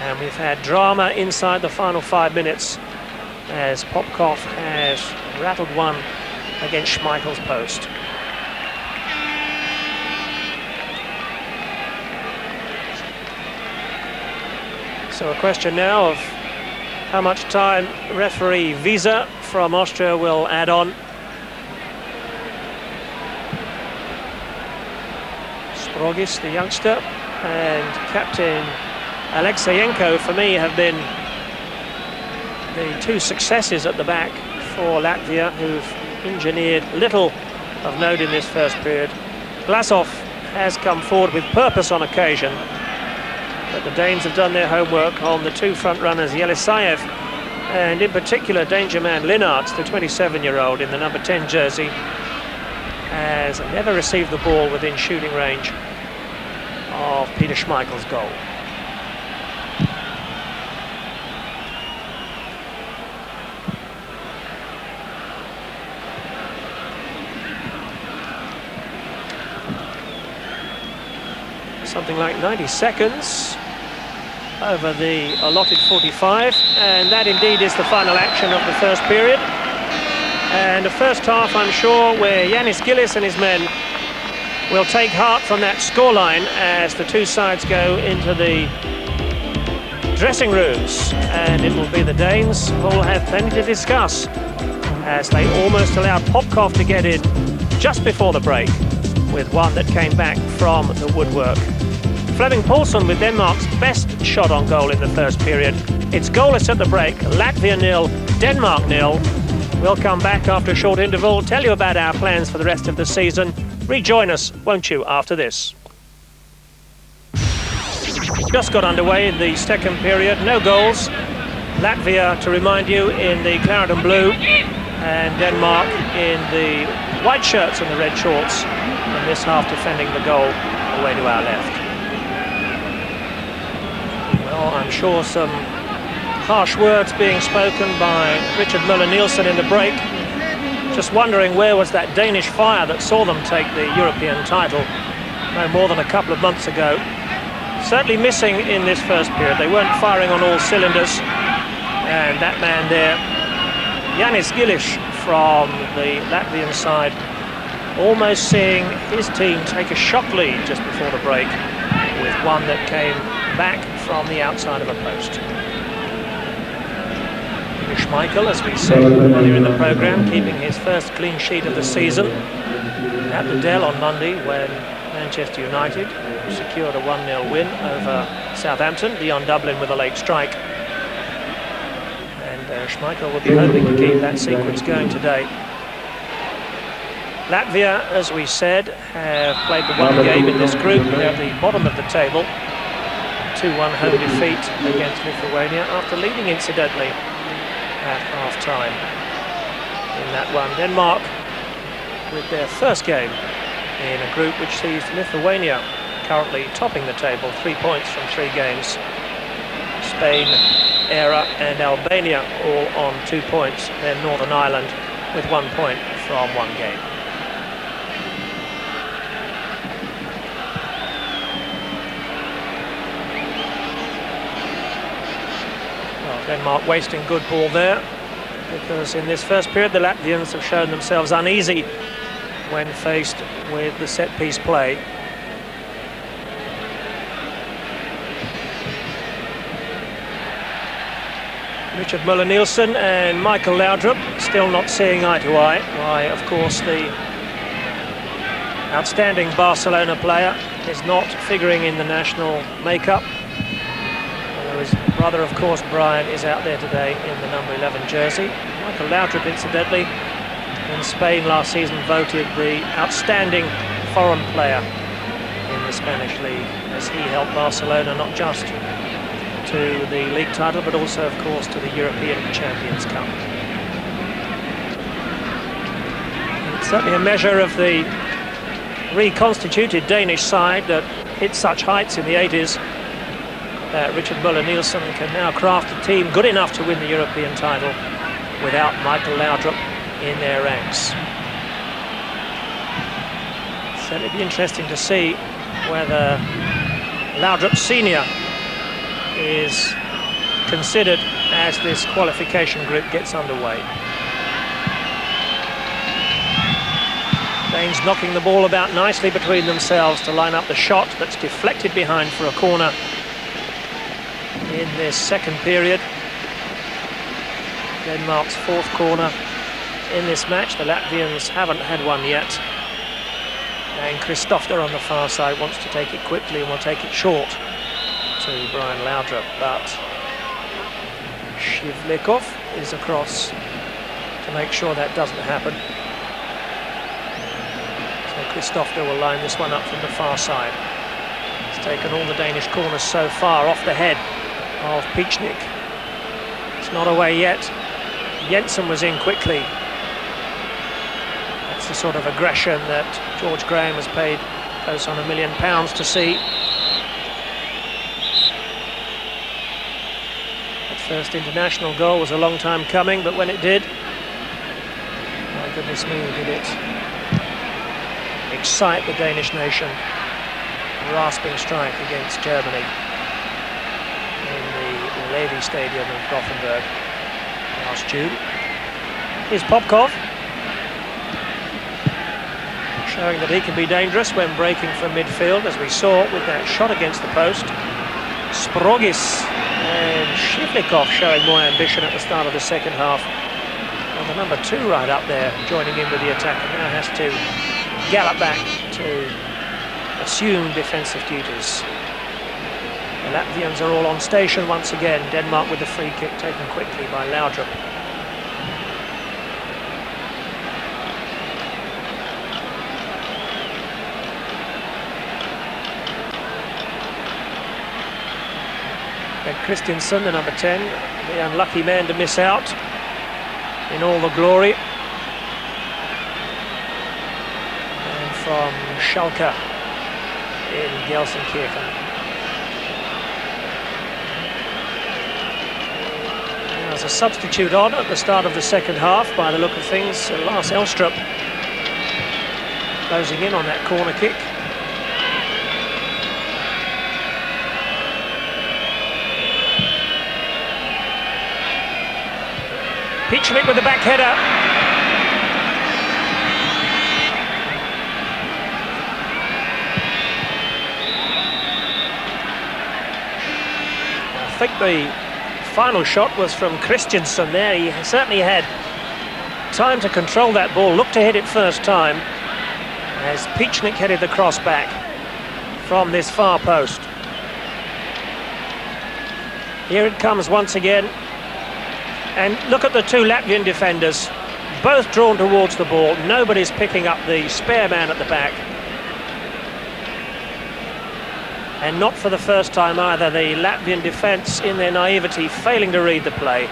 And we've had drama inside the final 5 minutes as Popkov has rattled one against Schmeichel's post. So a question now of how much time referee Visa from Austria will add on. Sprogis, the youngster, and captain Alexeyenko, for me, have been the 2 successes at the back for Latvia, who've engineered little of note in this first period. Glasov has come forward with purpose on occasion, but the Danes have done their homework on the 2 front runners, Yelisayev, and in particular danger man Linnaerts, the 27-year-old in the number 10 jersey, has never received the ball within shooting range of Peter Schmeichel's goal. Something like 90 seconds over the allotted 45, and that indeed is the final action of the first period. And the first half, I'm sure, where Yanis Gillis and his men will take heart from that scoreline as the 2 sides go into the dressing rooms, and it will be the Danes who will have plenty to discuss as they almost allowed Popkov to get in just before the break with one that came back from the woodwork Flemming Poulsen with Denmark's best shot on goal in the first period. It's goalless at the break. Latvia 0, Denmark 0. We'll come back after a short interval, tell you about our plans for the rest of the season. Rejoin us, won't you, after this? Just got underway in the second period, no goals. Latvia, to remind you, in the claret and blue, and Denmark in the white shirts and the red shorts, and this half defending the goal away to our left. Well, I'm sure some harsh words being spoken by Richard Müller-Nielsen in the break. Just wondering where was that Danish fire that saw them take the European title no more than a couple of months ago. Certainly missing in this first period. They weren't firing on all cylinders. And that man there, Jānis Giliš from the Latvian side, almost seeing his team take a shock lead just before the break with one that came back from the outside of a post. Schmeichel, as we said earlier in the programme, keeping his first clean sheet of the season at the Dell on Monday when Manchester United secured a 1-0 win over Southampton beyond Dublin with a late strike. And Schmeichel will be hoping to keep that sequence going today. Latvia, as we said, have played the one game in this group. They're at the bottom of the table. 2-1 home defeat against Lithuania after leading incidentally at half-time in that one. Denmark with their first game in a group which sees Lithuania currently topping the table, 3 points from 3 games. Spain, Era and Albania all on 2 points. Then Northern Ireland with 1 point from 1 game. Denmark wasting good ball there, because in this first period the Latvians have shown themselves uneasy when faced with the set-piece play. Richard Müller-Nielsen and Michael Laudrup still not seeing eye to eye. Why, of course, the outstanding Barcelona player is not figuring in the national makeup. His brother, of course, Brian, is out there today in the number 11 jersey. Michael Laudrup, incidentally, in Spain last season voted the outstanding foreign player in the Spanish league, as he helped Barcelona not just to the league title, but also, of course, to the European Champions Cup. It's certainly a measure of the reconstituted Danish side that hit such heights in the 80s. Richard Müller-Nielsen can now craft a team good enough to win the European title without Michael Laudrup in their ranks. So it'll be interesting to see whether Laudrup Senior is considered as this qualification group gets underway. Danes knocking the ball about nicely between themselves to line up the shot that's deflected behind for a corner in this second period. Denmark's 4th corner in this match. The Latvians haven't had one yet. And Kristoffer on the far side wants to take it quickly and will take it short to Brian Laudrup, but Shivlikov is across to make sure that doesn't happen. So Kristoffer will line this one up from the far side. He's taken all the Danish corners so far off the head of Pichnik. It's not away yet. Jensen was in quickly. That's the sort of aggression that George Graham has paid close on £1 million to see. That first international goal was a long time coming, but when it did, my goodness me, did it excite the Danish nation. A rasping strike against Germany in the Levi Stadium in Gothenburg last June. Here's Popkov, showing that he can be dangerous when breaking from midfield, as we saw with that shot against the post. Sprogis and Shivlikov showing more ambition at the start of the second half. And the number 2 right up there, joining in with the attack, and now has to gallop back to assume defensive duties. The Latvians are all on station once again. Denmark with the free kick taken quickly by Laudrup. And Christiansen, the number 10, the unlucky man to miss out in all the glory. And from Schalke in Gelsenkirchen. There's a substitute on at the start of the second half by the look of things. Lars Elstrup closing in on that corner kick. Pichnik with the back header. I think the final shot was from Christiansen there. He certainly had time to control that ball, looked to hit it first time, as Pichnik headed the cross back from this far post. Here it comes once again. And look at the two Latvian defenders, both drawn towards the ball. Nobody's picking up the spare man at the back. And not for the first time either, the Latvian defence in their naivety failing to read the play.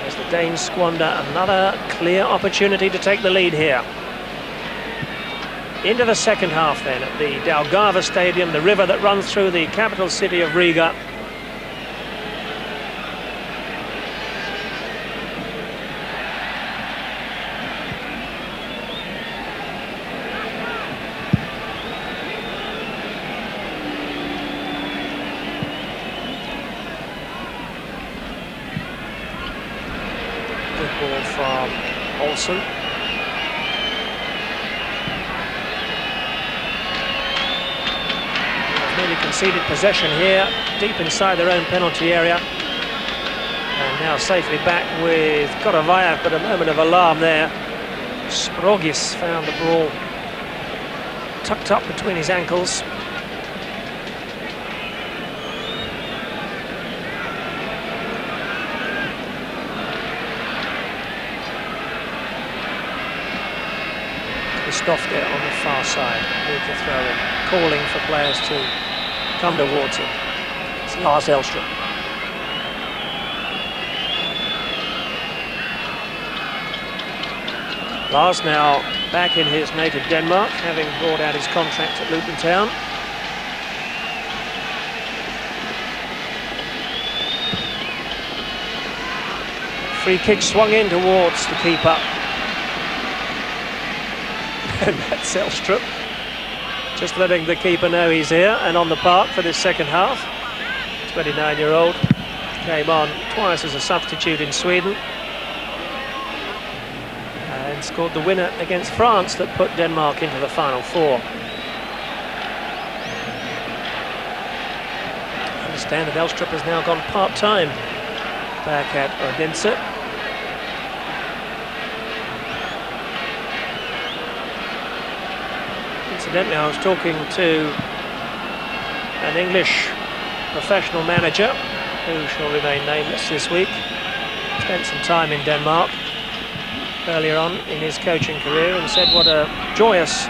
As the Danes squander another clear opportunity to take the lead here. Into the second half then at the Daugava Stadium, the river that runs through the capital city of Riga. Ball from Olsen. They've nearly conceded possession here, deep inside their own penalty area. And now safely back with Korovayev, but a moment of alarm there. Sprogis found the ball tucked up between his ankles. Off there on the far side with the throw-in, calling for players to come towards him. It's Lars Elstrup. Lars now back in his native Denmark, having brought out his contract at Luton Town. Free kick swung in towards the keeper. And that's Elstrup, just letting the keeper know he's here and on the park for this second half. 29-year-old came on twice as a substitute in Sweden and scored the winner against France that put Denmark into the final four. I understand that Elstrup has now gone part-time back at Odense. Incidentally, I was talking to an English professional manager who shall remain nameless this week. Spent some time in Denmark earlier on in his coaching career and said what a joyous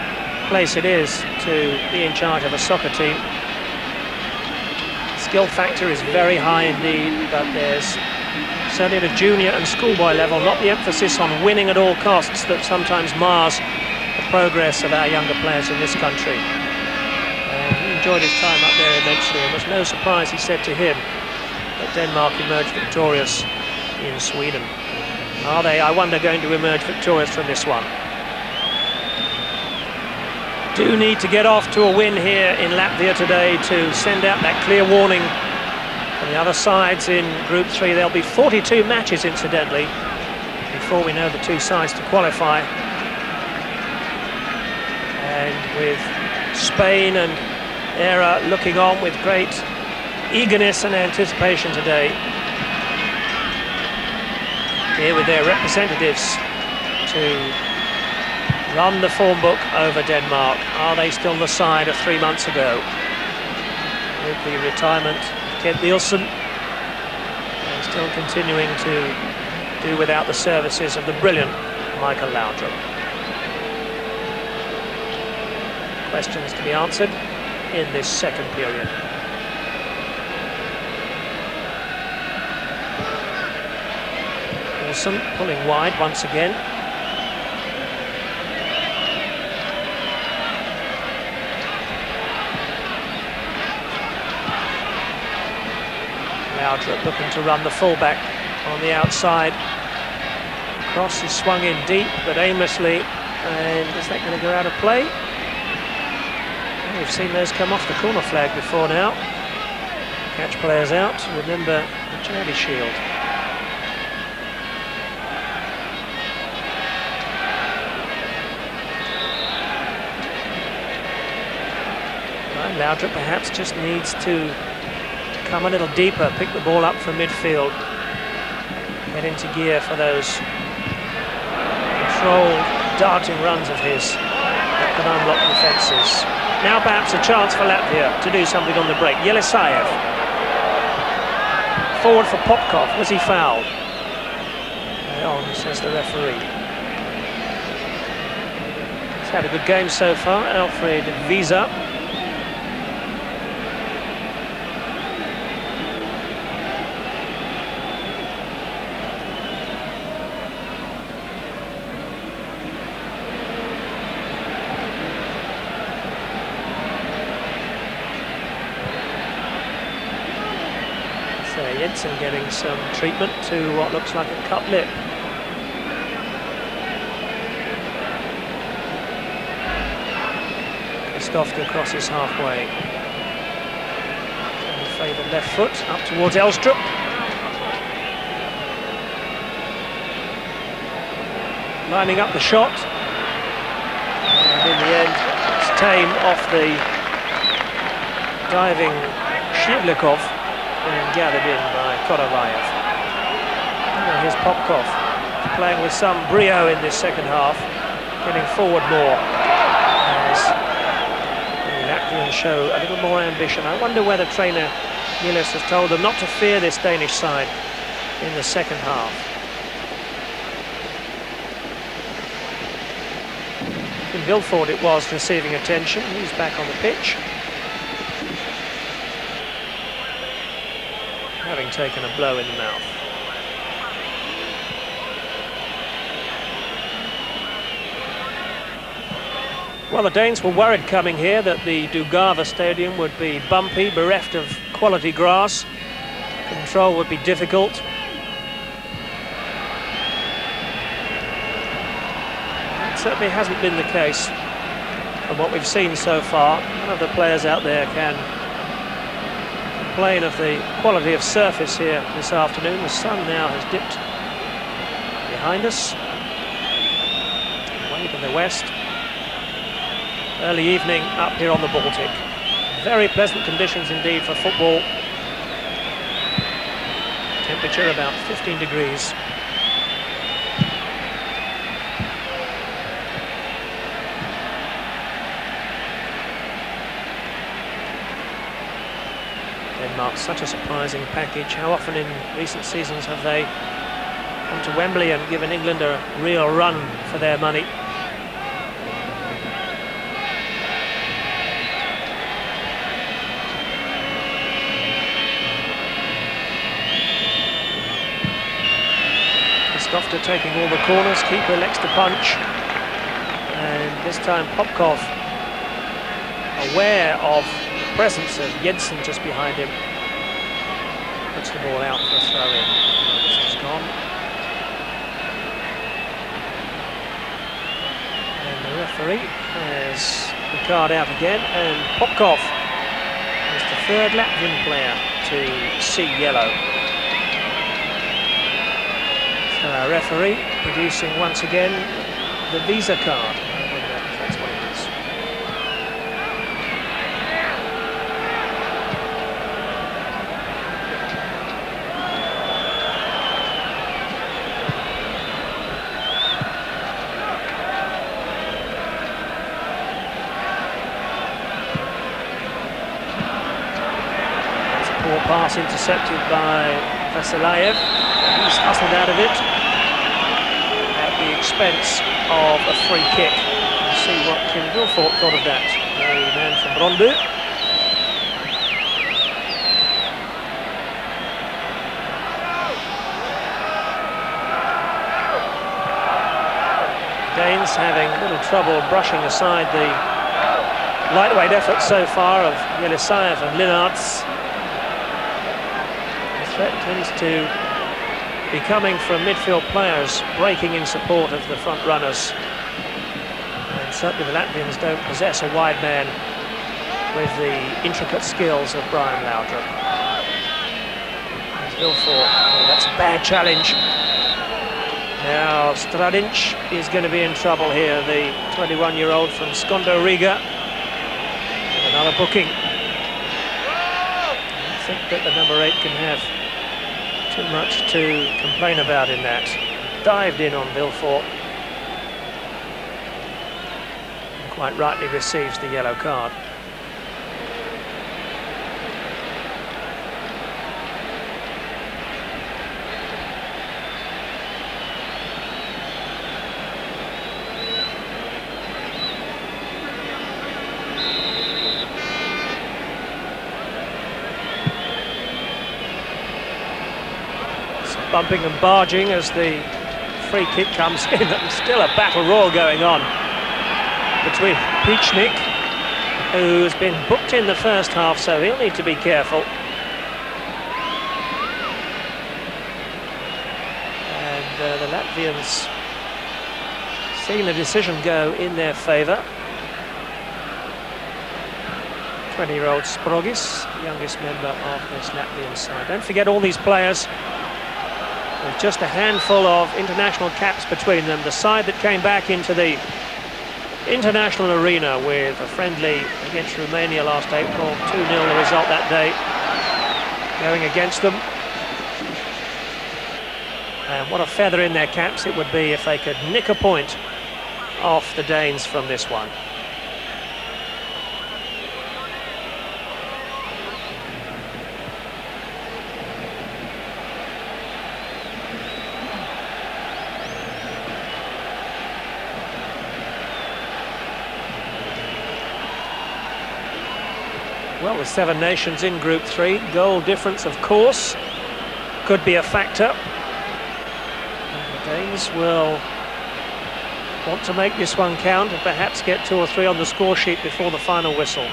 place it is to be in charge of a soccer team. Skill factor is very high indeed, but there's certainly at a junior and schoolboy level not the emphasis on winning at all costs that sometimes mars the progress of our younger players in this country. And he enjoyed his time up there immensely. It was no surprise, he said to him, that Denmark emerged victorious in Sweden. Are they, I wonder, going to emerge victorious from this one? Do need to get off to a win here in Latvia today to send out that clear warning for the other sides in Group 3. There'll be 42 matches, incidentally, before we know the two sides to qualify. And with Spain and Era looking on with great eagerness and anticipation today, here with their representatives to run the form book over Denmark. Are they still the side of 3 months ago? with the retirement of Kent Nielsen, and still continuing to do without the services of the brilliant Michael Laudrup. Questions to be answered in this second period. Wilson pulling wide once again. Laudrup looking to run the fullback on the outside. Cross is swung in deep but aimlessly, and is that going to go out of play? We've seen those come off the corner flag before now. Catch players out. Remember the charity shield. Well, Laudrup perhaps just needs to come a little deeper, pick the ball up from midfield, get into gear for those controlled, darting runs of his that can unlock defences. Now perhaps a chance for Latvia to do something on the break. Yelisayev. Forward for Popkov. Was he fouled? On, says the referee. He's had a good game so far, Alfred Visa. Jensen getting some treatment to what looks like a cut lip. Stofka crosses halfway. And favoured left foot up towards Elstrup. Lining up the shot. And in the end, it's tame off the diving Shivlikov and gathered in by Korovayev. And here's Popkov playing with some brio in this second half, getting forward more as the Latvians show a little more ambition. I wonder whether trainer Gillis has told them not to fear this Danish side in the second half. In Guildford it was receiving attention. He's back on the pitch, having taken a blow in the mouth. Well, the Danes were worried coming here that the Dugava Stadium would be bumpy, bereft of quality grass. Control would be difficult. It certainly hasn't been the case from what we've seen so far. None of the players out there can complain of the quality of surface here this afternoon. The sun now has dipped behind us, away to the west. Early evening up here on the Baltic. Very pleasant conditions indeed for football. Temperature about 15 degrees. Denmark, such a surprising package. How often in recent seasons have they come to Wembley and given England a real run for their money? After taking all the corners, keeper elects to punch, and this time Popkov, aware of the presence of Jensen just behind him, puts the ball out for a throw-in. It's gone. And the referee has the card out again, and Popkov is the third Latvian player to see yellow. Our referee producing once again the Visa card. That's what it is. Poor pass intercepted by Vasilayev. He's hustled out of it at the expense of a free kick. We'll see what Kim Wilford thought of that. The man from Rondu. Danes having little trouble brushing aside the lightweight effort so far of Yelisayev and Linards. The threat tends to be coming from midfield players breaking in support of the front runners. And certainly the Latvians don't possess a wide man with the intricate skills of Brian Laudrup. There's Vilfort. Oh, that's a bad challenge. Now Stradinc is going to be in trouble here, the 21-year-old from Skondo Riga. Another booking. I think that the number 8 can have too much to complain about in that. Dived in on Vilfort. And quite rightly receives the yellow card. Bumping and barging as the free kick comes in, and still a battle royal going on between Pichnik, who's been booked in the first half, so he'll need to be careful. And the Latvians seeing the decision go in their favour. 20-year-old Sprogis, youngest member of this Latvian side. Don't forget all these players with just a handful of international caps between them. The side that came back into the international arena with a friendly against Romania last April, 2-0 the result that day, going against them. And what a feather in their caps it would be if they could nick a point off the Danes from this one. Well, with 7 nations in Group 3, goal difference, of course, could be a factor. And the Danes will want to make this one count and perhaps get 2 or 3 on the score sheet before the final whistle.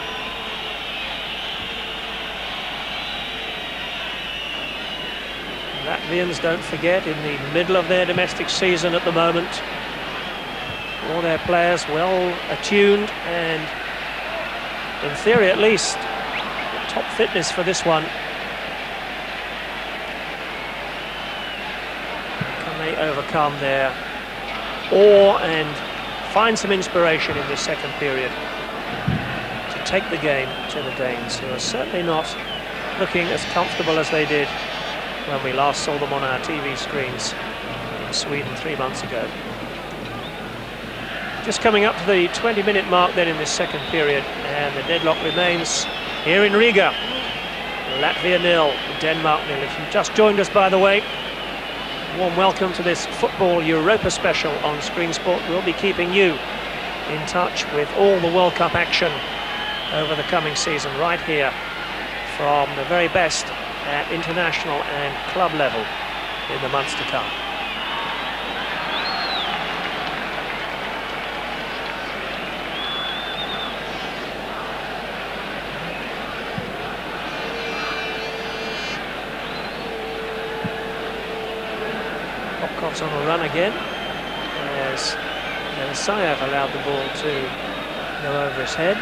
Latvians, don't forget, in the middle of their domestic season at the moment. All their players well attuned and, in theory at least, top fitness for this one. Can they overcome their awe and find some inspiration in this second period to take the game to the Danes, who are certainly not looking as comfortable as they did when we last saw them on our TV screens in Sweden 3 months ago. Just coming up to the 20-minute mark then in this second period, and the deadlock remains here in Riga. Latvia 0, Denmark 0. If you've just joined us, by the way, warm welcome to this Football Europa special on Screen Sport. We'll be keeping you in touch with all the World Cup action over the coming season right here from the very best at international and club level in the months to come. On a run again, as Yelisayev allowed the ball to go over his head.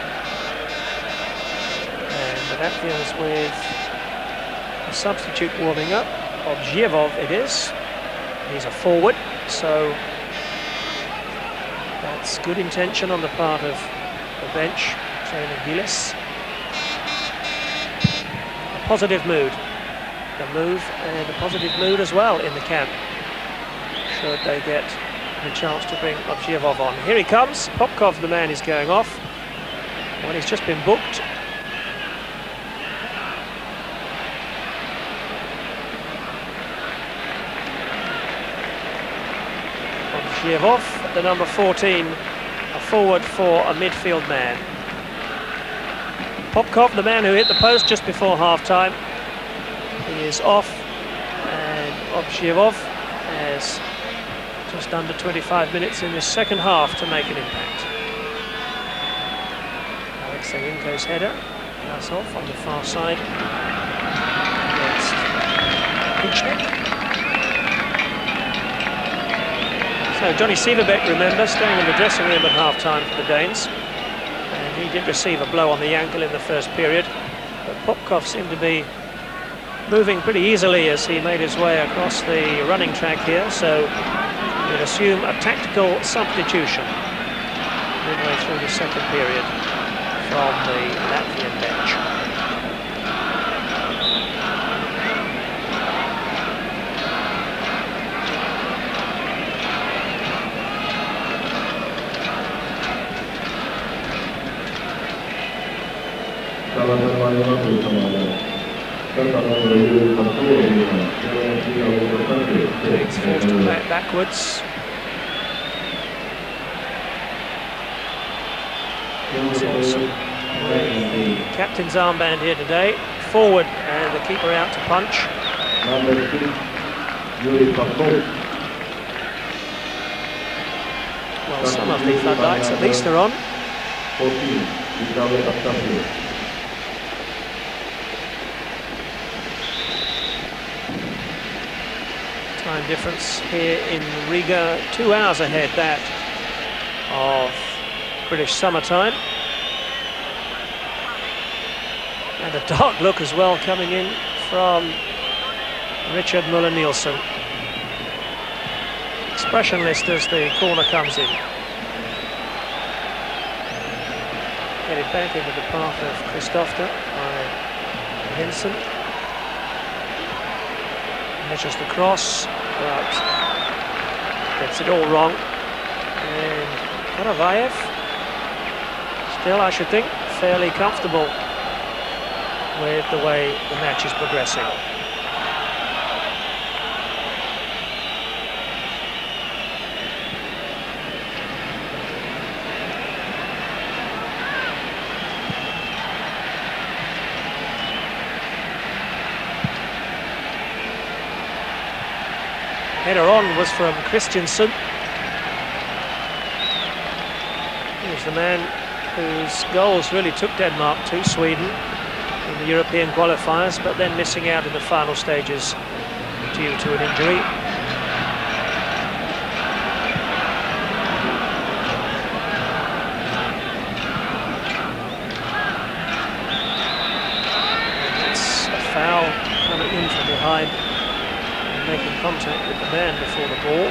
And the Latvians with a substitute warming up, Objievov it is. He's a forward, so that's good intention on the part of the bench trainer Gillis. A positive mood, and a positive mood as well in the camp, should they get the chance to bring Objievov on. Here he comes. Popkov, the man, is going off. Well, he's just been booked. Obshievov, the number 14, a forward for a midfield man. Popkov, the man who hit the post just before half-time, he is off, and Obshievov has just under 25 minutes in this second half to make an impact. Alexeyinko's header, that's off on the far side against Pichnik. So Johnny Sieverbeck, remember, staying in the dressing room at half-time for the Danes. And he did receive a blow on the ankle in the first period. But Popkov seemed to be moving pretty easily as he made his way across the running track here. So we'd assume a tactical substitution midway through the second period from the Latvian bench. It's forced to play it backwards. With the captain's armband here today, forward and the keeper out to punch. Well, some of the floodlights at least are on. Time difference here in Riga, 2 hours ahead that of British summertime. And a dark look as well coming in from Richard Muller-Nielsen. Expressionless as the corner comes in. Headed back into the path of Christofte by Henson. Measures the cross, but gets it all wrong. And Karavayev, still I should think, fairly comfortable with the way the match is progressing. Header on was from Christiansen. He's the man whose goals really took Denmark to Sweden in the European qualifiers, but then missing out in the final stages due to an injury. It's a foul coming in from behind, making contact with the man before the ball.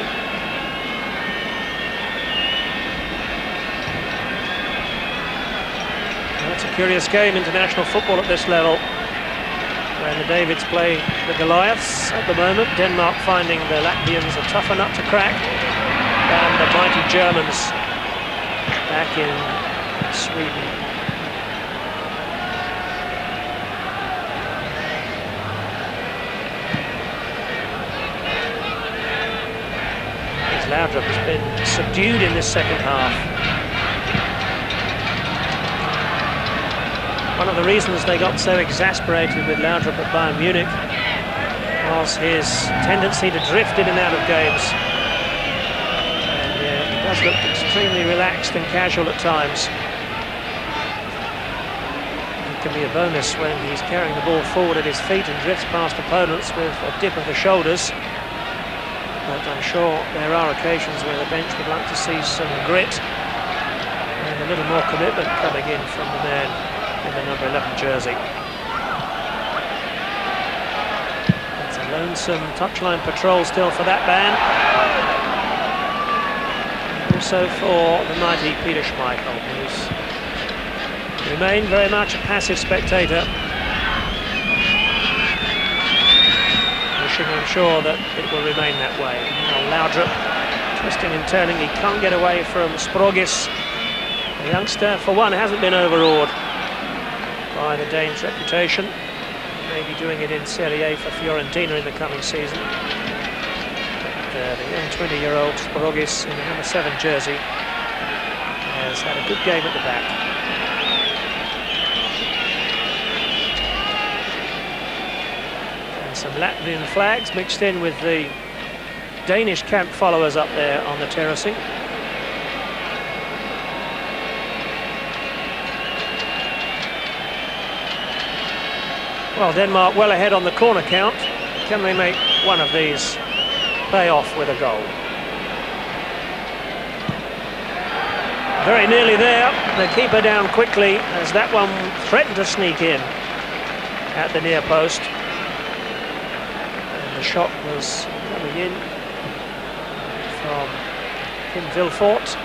Well, it's a curious game, international football at this level, where the Davids play the Goliaths at the moment. Denmark finding the Latvians a tougher nut to crack than the mighty Germans back in Sweden. Laudrup has been subdued in this second half. One of the reasons they got so exasperated with Laudrup at Bayern Munich was his tendency to drift in and out of games. And yeah, he does look extremely relaxed and casual at times. It can be a bonus when he's carrying the ball forward at his feet and drifts past opponents with a dip of the shoulders. But I'm sure there are occasions where the bench would like to see some grit and a little more commitment coming in from the man in the number 11 jersey. It's a lonesome touchline patrol still for that man. And also for the mighty Peter Schmeichel, who's remained very much a passive spectator. I'm sure that it will remain that way. Now Laudrup twisting and turning, he can't get away from Sprogis. The youngster, for one, hasn't been overawed by the Danes' reputation. He may be doing it in Serie A for Fiorentina in the coming season. the young 20-year-old Sporogis in the number 7 jersey has had a good game at the back. And some Latvian flags mixed in with the Danish camp followers up there on the terracing. Well, Denmark well ahead on the corner count. Can they make one of these pay off with a goal? Very nearly there. The keeper down quickly as that one threatened to sneak in at the near post. And the shot was coming in from Kim Vilfort.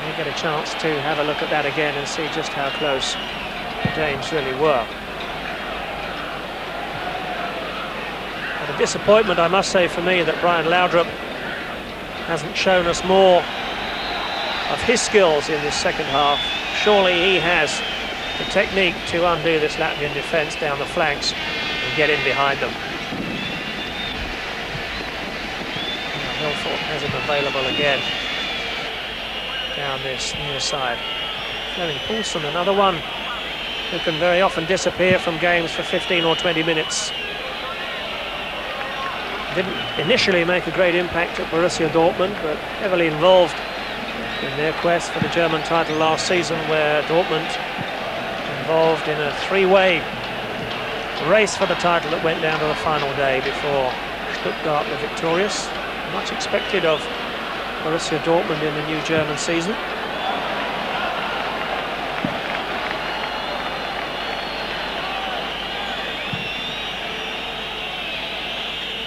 We'll get a chance to have a look at that again and see just how close the Danes really were. But a disappointment, I must say, for me that Brian Laudrup hasn't shown us more of his skills in this second half. Surely he has the technique to undo this Latvian defence down the flanks and get in behind them. Vilfort has him available again down this near side. Fleming Poulsen, another one who can very often disappear from games for 15 or 20 minutes. Didn't initially make a great impact at Borussia Dortmund, but heavily involved in their quest for the German title last season, where Dortmund involved in a three-way race for the title that went down to the final day before Stuttgart were victorious. Much expected of Borussia Dortmund in the new German season.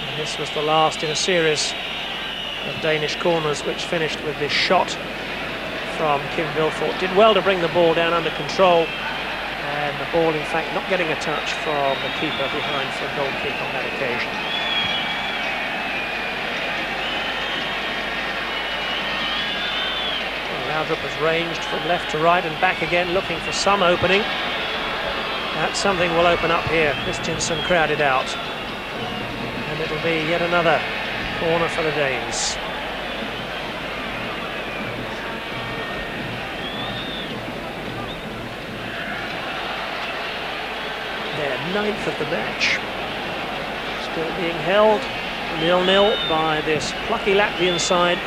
And this was the last in a series of Danish corners, which finished with this shot from Kim Vilfort. Did well to bring the ball down under control, and the ball, in fact, not getting a touch from the keeper behind for a goal kick on that occasion. Laudrup has ranged from left to right and back again, looking for some opening. Perhaps something will open up here. Christiansen crowded out. And it'll be yet another corner for the Danes. Their 9th of the match. Still being held 0-0 by this plucky Latvian side.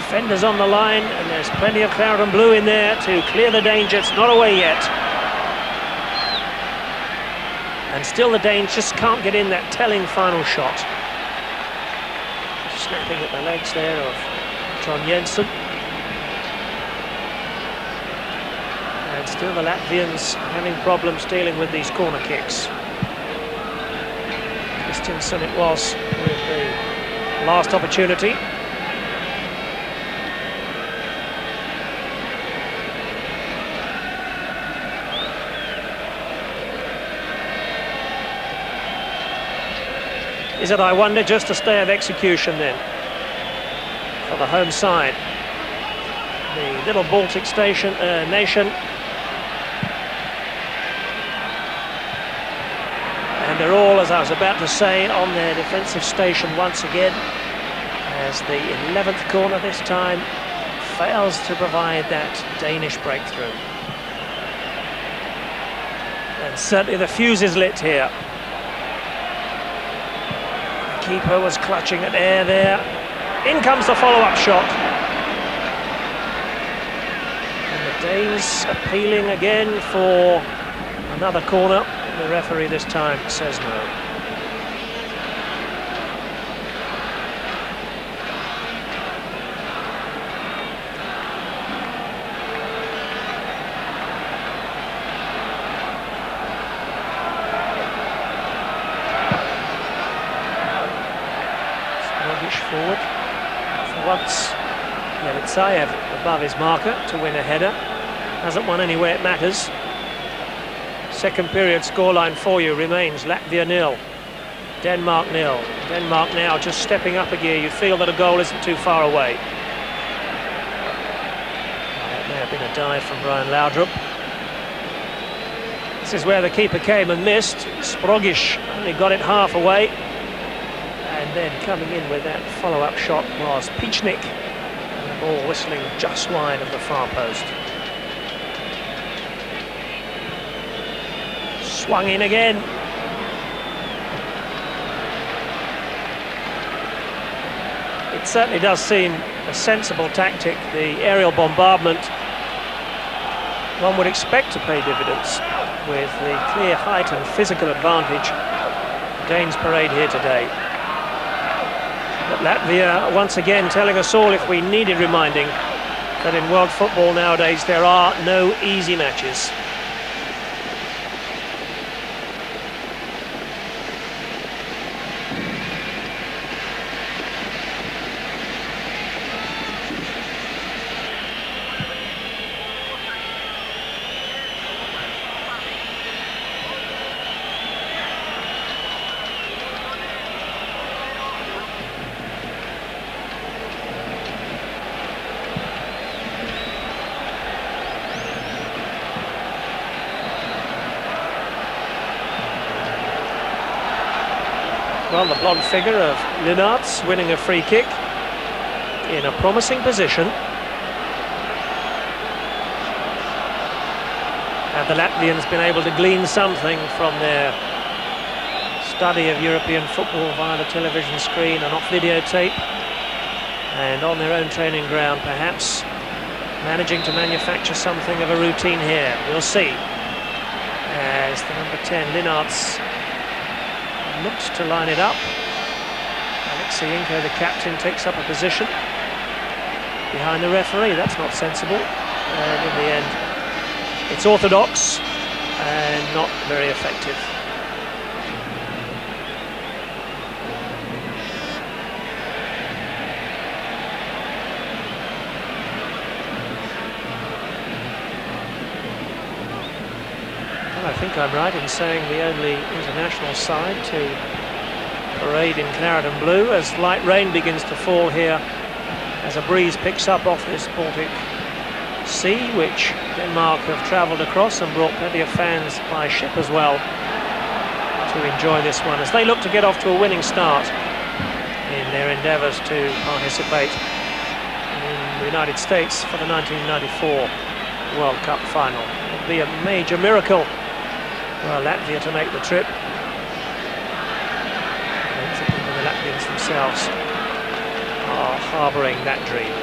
Defenders on the line, and there's plenty of cloud and blue in there to clear the danger. It's not away yet. And still the Danes just can't get in that telling final shot. Snapping at the legs there of John Jensen. And still the Latvians having problems dealing with these corner kicks. Christiansen it was with the last opportunity. Is it, I wonder, just a stay of execution then for the home side? The little Baltic nation. And they're all, as I was about to say, on their defensive station once again, as the 11th corner this time fails to provide that Danish breakthrough. And certainly the fuse is lit here. Keeper was clutching at air there. In comes the follow-up shot. And the Danes appealing again for another corner. The referee this time says no. Forward. For once, Yelitsayev above his marker to win a header. Hasn't won anywhere it matters. Second period scoreline for you remains Latvia 0, Denmark 0. Denmark now just stepping up a gear. You feel that a goal isn't too far away. That may have been a dive from Brian Laudrup. This is where the keeper came and missed. Sprogish only got it half away. And then coming in with that follow-up shot was Pichnik. And the ball whistling just wide of the far post. Swung in again. It certainly does seem a sensible tactic, the aerial bombardment. One would expect to pay dividends with the clear height and physical advantage Danes parade here today. But Latvia once again telling us all, if we needed reminding, that in world football nowadays there are no easy matches. Well, the blonde figure of Linarts winning a free kick in a promising position. Have the Latvians been able to glean something from their study of European football via the television screen and off videotape, and on their own training ground perhaps managing to manufacture something of a routine here? We'll see. As the number 10, Linarts, looks to line it up. Alexienko, the captain, takes up a position behind the referee. That's not sensible. And in the end, it's orthodox and not very effective. I think I'm right in saying the only international side to parade in claret and blue, as light rain begins to fall here as a breeze picks up off this Baltic Sea, which Denmark have travelled across and brought plenty of fans by ship as well to enjoy this one as they look to get off to a winning start in their endeavours to participate in the United States for the 1994 World Cup final. It would be a major miracle for Latvia to make the trip. And the Latvians themselves are harbouring that dream.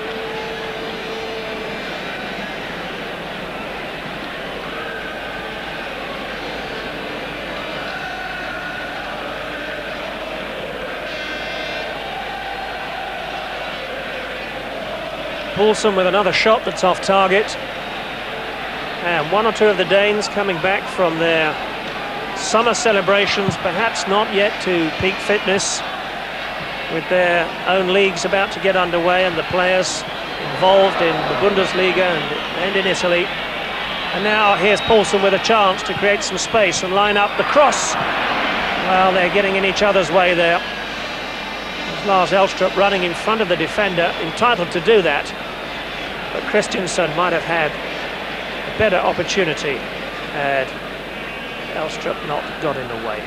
Poulsen with another shot that's off target. And one or two of the Danes coming back from their summer celebrations, perhaps not yet to peak fitness, with their own leagues about to get underway and the players involved in the Bundesliga and in Italy. And now here's Poulsen with a chance to create some space and line up the cross. Well, they're getting in each other's way there. There's Lars Elstrup running in front of the defender, entitled to do that. But Christiansen might have had a better opportunity had Elstrup not got in the way.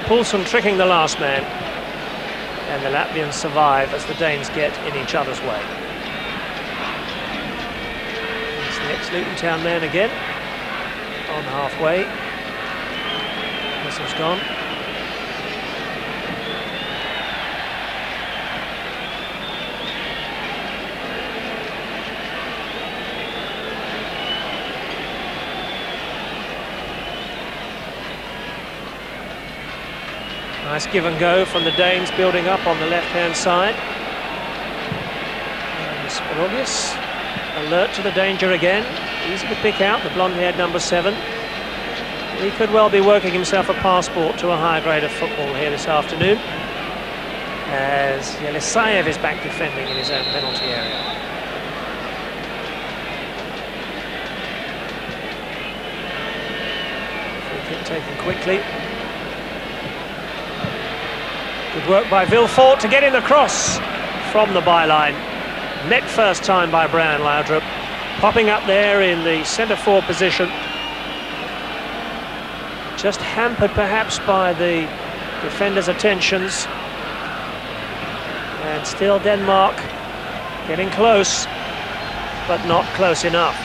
Poulsen tricking the last man, and the Latvians survive as the Danes get in each other's way. It's the ex-Luton Town man again, on halfway. Whistle's gone. Nice give and go from the Danes, building up on the left-hand side. And Sprogish, alert to the danger again. Easy to pick out, the blonde-haired number 7. He could well be working himself a passport to a higher grade of football here this afternoon, as Yelisayev is back defending in his own penalty area. Free kick taken quickly. Good work by Vilfort to get in the cross from the byline. Met first time by Brian Laudrup. popping up there in the centre-forward position. Just hampered perhaps by the defenders' attentions. And still Denmark getting close, but not close enough.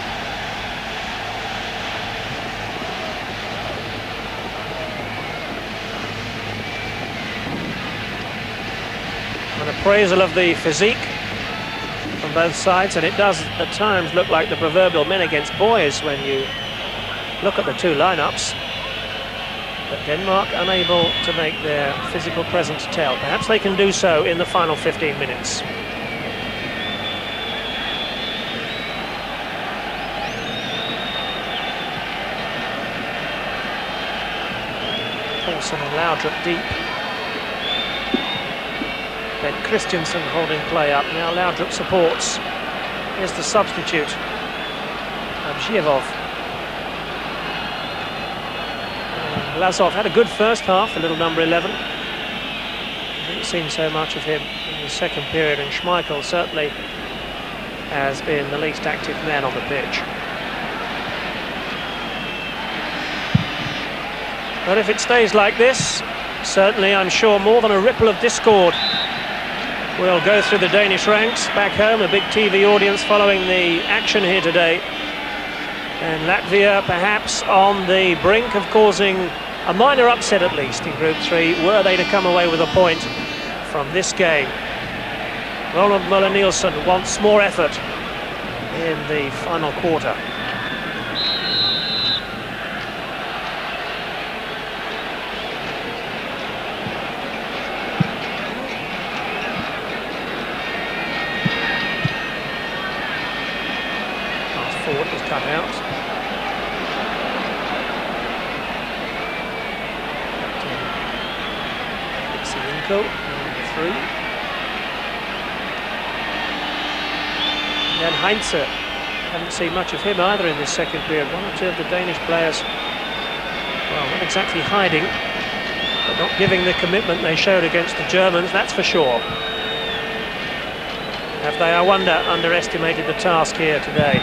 An appraisal of the physique from both sides, and it does at times look like the proverbial men against boys when you look at the two lineups. But Denmark unable to make their physical presence tell. Perhaps they can do so in the final 15 minutes. Paulsen and Laudrup deep. Ben Christiansen holding play up. Now Laudrup supports. Here's the substitute, Abzhievov. Lazov had a good first half, the little number 11. Haven't seen so much of him in the second period, and Schmeichel certainly has been the least active man on the pitch. But if it stays like this, certainly I'm sure more than a ripple of discord will go through the Danish ranks. Back home, a big TV audience following the action here today. And Latvia perhaps on the brink of causing a minor upset, at least in Group 3, were they to come away with a point from this game. Ronald Müller-Nielsen wants more effort in the final quarter. Pass forward was cut out. Number 3. And then Heinze, haven't seen much of him either in this second period. One or two of the Danish players, well, not exactly hiding, but not giving the commitment they showed against the Germans, that's for sure. Have they, I wonder, underestimated the task here today?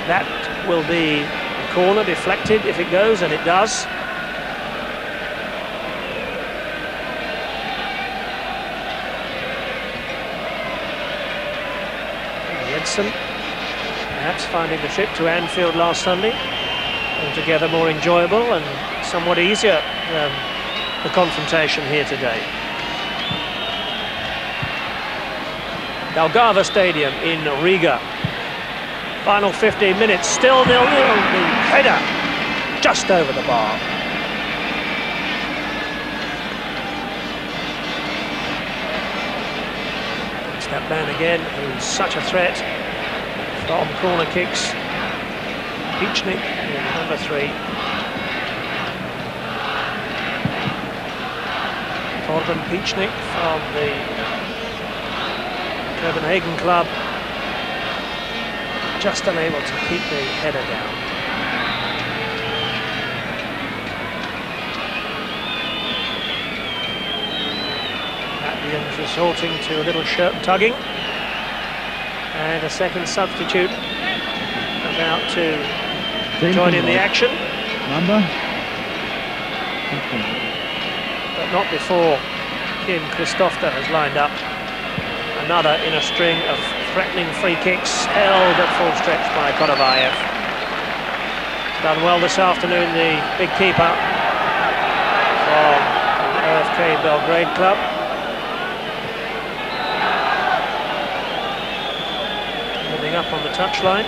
That will be a corner, deflected if it goes, and it does. Perhaps finding the trip to Anfield last Sunday altogether more enjoyable and somewhat easier than the confrontation here today. Daugava Stadium in Riga. Final 15 minutes, still 0-0. The header just over the bar. It's that man again who's such a threat from corner kicks. Pichnik in number 3. Torben Pichnik from the Copenhagen club, just unable to keep the header down. Latvians resorting to a little shirt tugging. And a second substitute about to join in the action. But not before Kim Kristoffer has lined up another in a string of threatening free kicks held at full stretch by Konovayev. Done well this afternoon, the big keeper from the OFK Belgrade club. Up on the touchline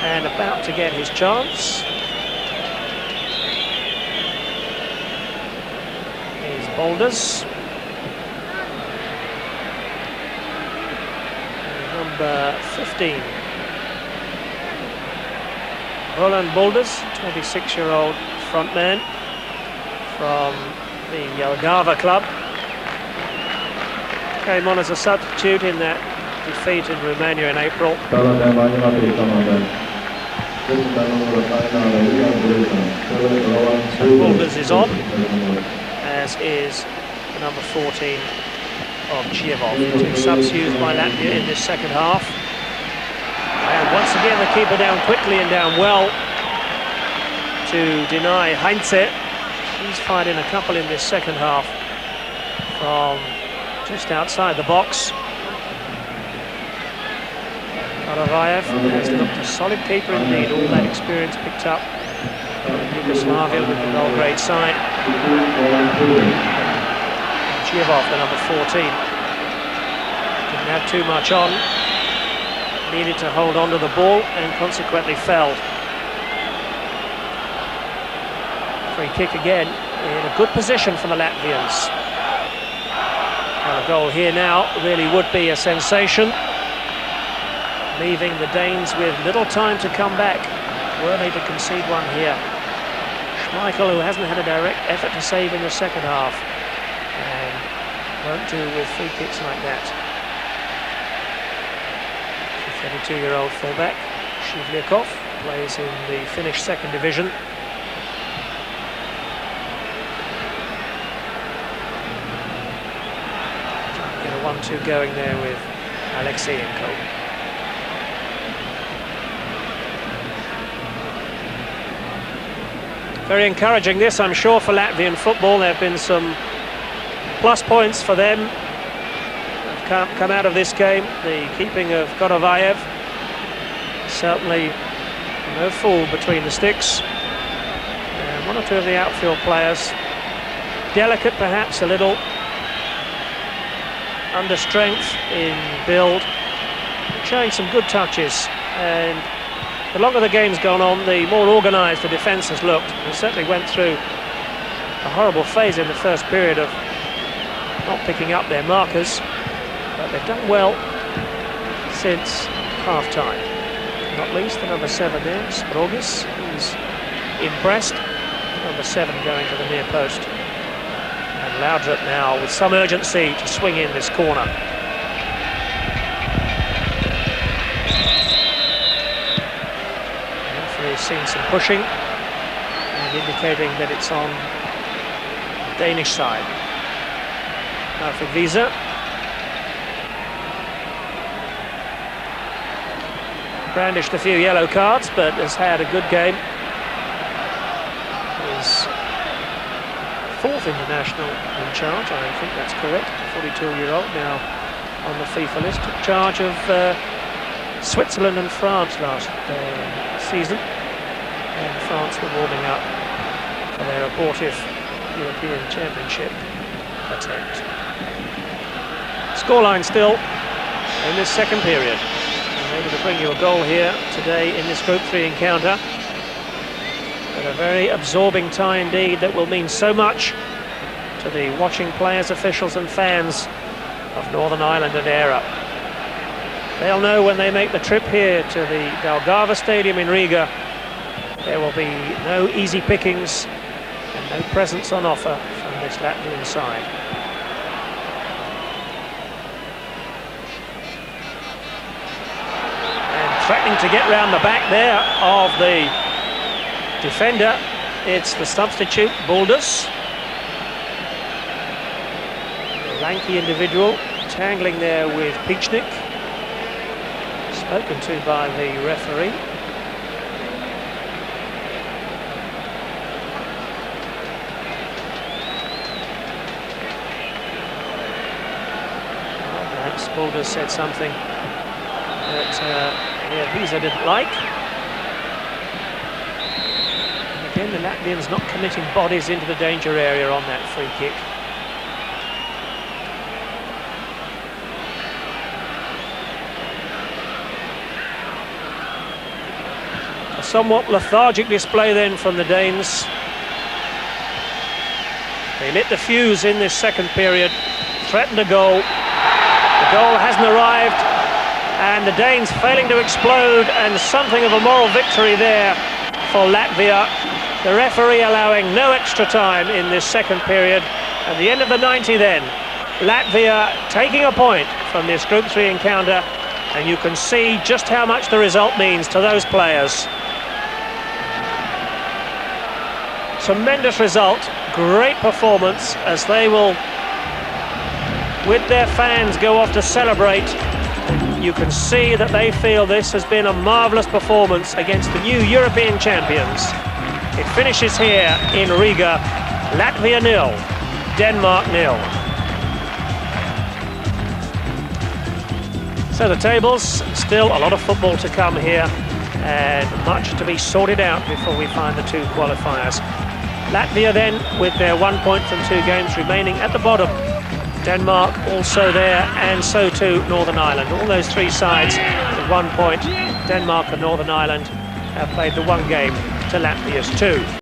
and about to get his chance. Here's Boulders. And number 15. Roland Boulders, 26-year-old frontman from the Jelgava club. Came on as a substitute in that defeat in Romania in April. So Boulders is on, as is number 14 of Chievov. 2 subs used by Latvia in this second half. Once again, the keeper down quickly and down well to deny Heinze. He's fired in a couple in this second half from just outside the box. Karavayev has looked a solid keeper indeed, all that experience picked up in Yugoslavia with the Belgrade side. Chivov, the number 14, didn't have too much on, needed to hold on to the ball and consequently fell. Free kick again, in a good position for the Latvians. And a goal here now really would be a sensation, leaving the Danes with little time to come back, were they to concede one here. Schmeichel, who hasn't had a direct effort to save in the second half, and won't do with free kicks like that. The 32-year-old fullback, Shivlyakov, plays in the Finnish second division. Get a 1-2 going there with Alexeyenko. Very encouraging this, I'm sure, for Latvian football. There have been some plus points for them have come out of this game. The keeping of Karavayev, certainly no fool between the sticks. And one or two of the outfield players, delicate perhaps, a little under strength in build, showing some good touches. And the longer the game's gone on, the more organised the defence has looked. They certainly went through a horrible phase in the first period of not picking up their markers, but they've done well since half-time. Not least the number 7 there, Sprogis, who's impressed. Number 7 going to the near post. And Laudrup now with some urgency to swing in this corner. Seen some pushing and indicating that it's on the Danish side. Now for Visa. Brandished a few yellow cards, but has had a good game. His 4th international in charge, I think that's correct. 42-year-old now on the FIFA list. Took charge of Switzerland and France last season. And France were warming up for their abortive European Championship attempt. Scoreline still in this second period. I'm able to bring you a goal here today in this Group 3 encounter. But a very absorbing tie indeed that will mean so much to the watching players, officials and fans of Northern Ireland and Éire. They'll know when they make the trip here to the Daugava Stadium in Riga, there will be no easy pickings and no presents on offer from this Latvian side. And threatening to get round the back there of the defender, it's the substitute, Buldus. A lanky individual, tangling there with Pichnik. Spoken to by the referee. Buldus said something that Visa didn't like. And again, the Latvians not committing bodies into the danger area on that free kick. A somewhat lethargic display then from the Danes. They lit the fuse in this second period, threatened a goal. The goal hasn't arrived, and the Danes failing to explode, and something of a moral victory there for Latvia. The referee allowing no extra time in this second period. At the end of the 90 then, Latvia taking a point from this Group 3 encounter, and you can see just how much the result means to those players. Tremendous result, great performance as they will, with their fans, go off to celebrate you can see that they feel this has been a marvellous performance against the new European champions. It finishes here in Riga, Latvia 0, Denmark 0. So the tables, still a lot of football to come here and much to be sorted out before we find the two qualifiers. Latvia then with their 1 point from 2 games remaining at the bottom. Denmark also there, and so too Northern Ireland. All those 3 sides with 1 point. Denmark and Northern Ireland have played the 1 game to Latvia's 2.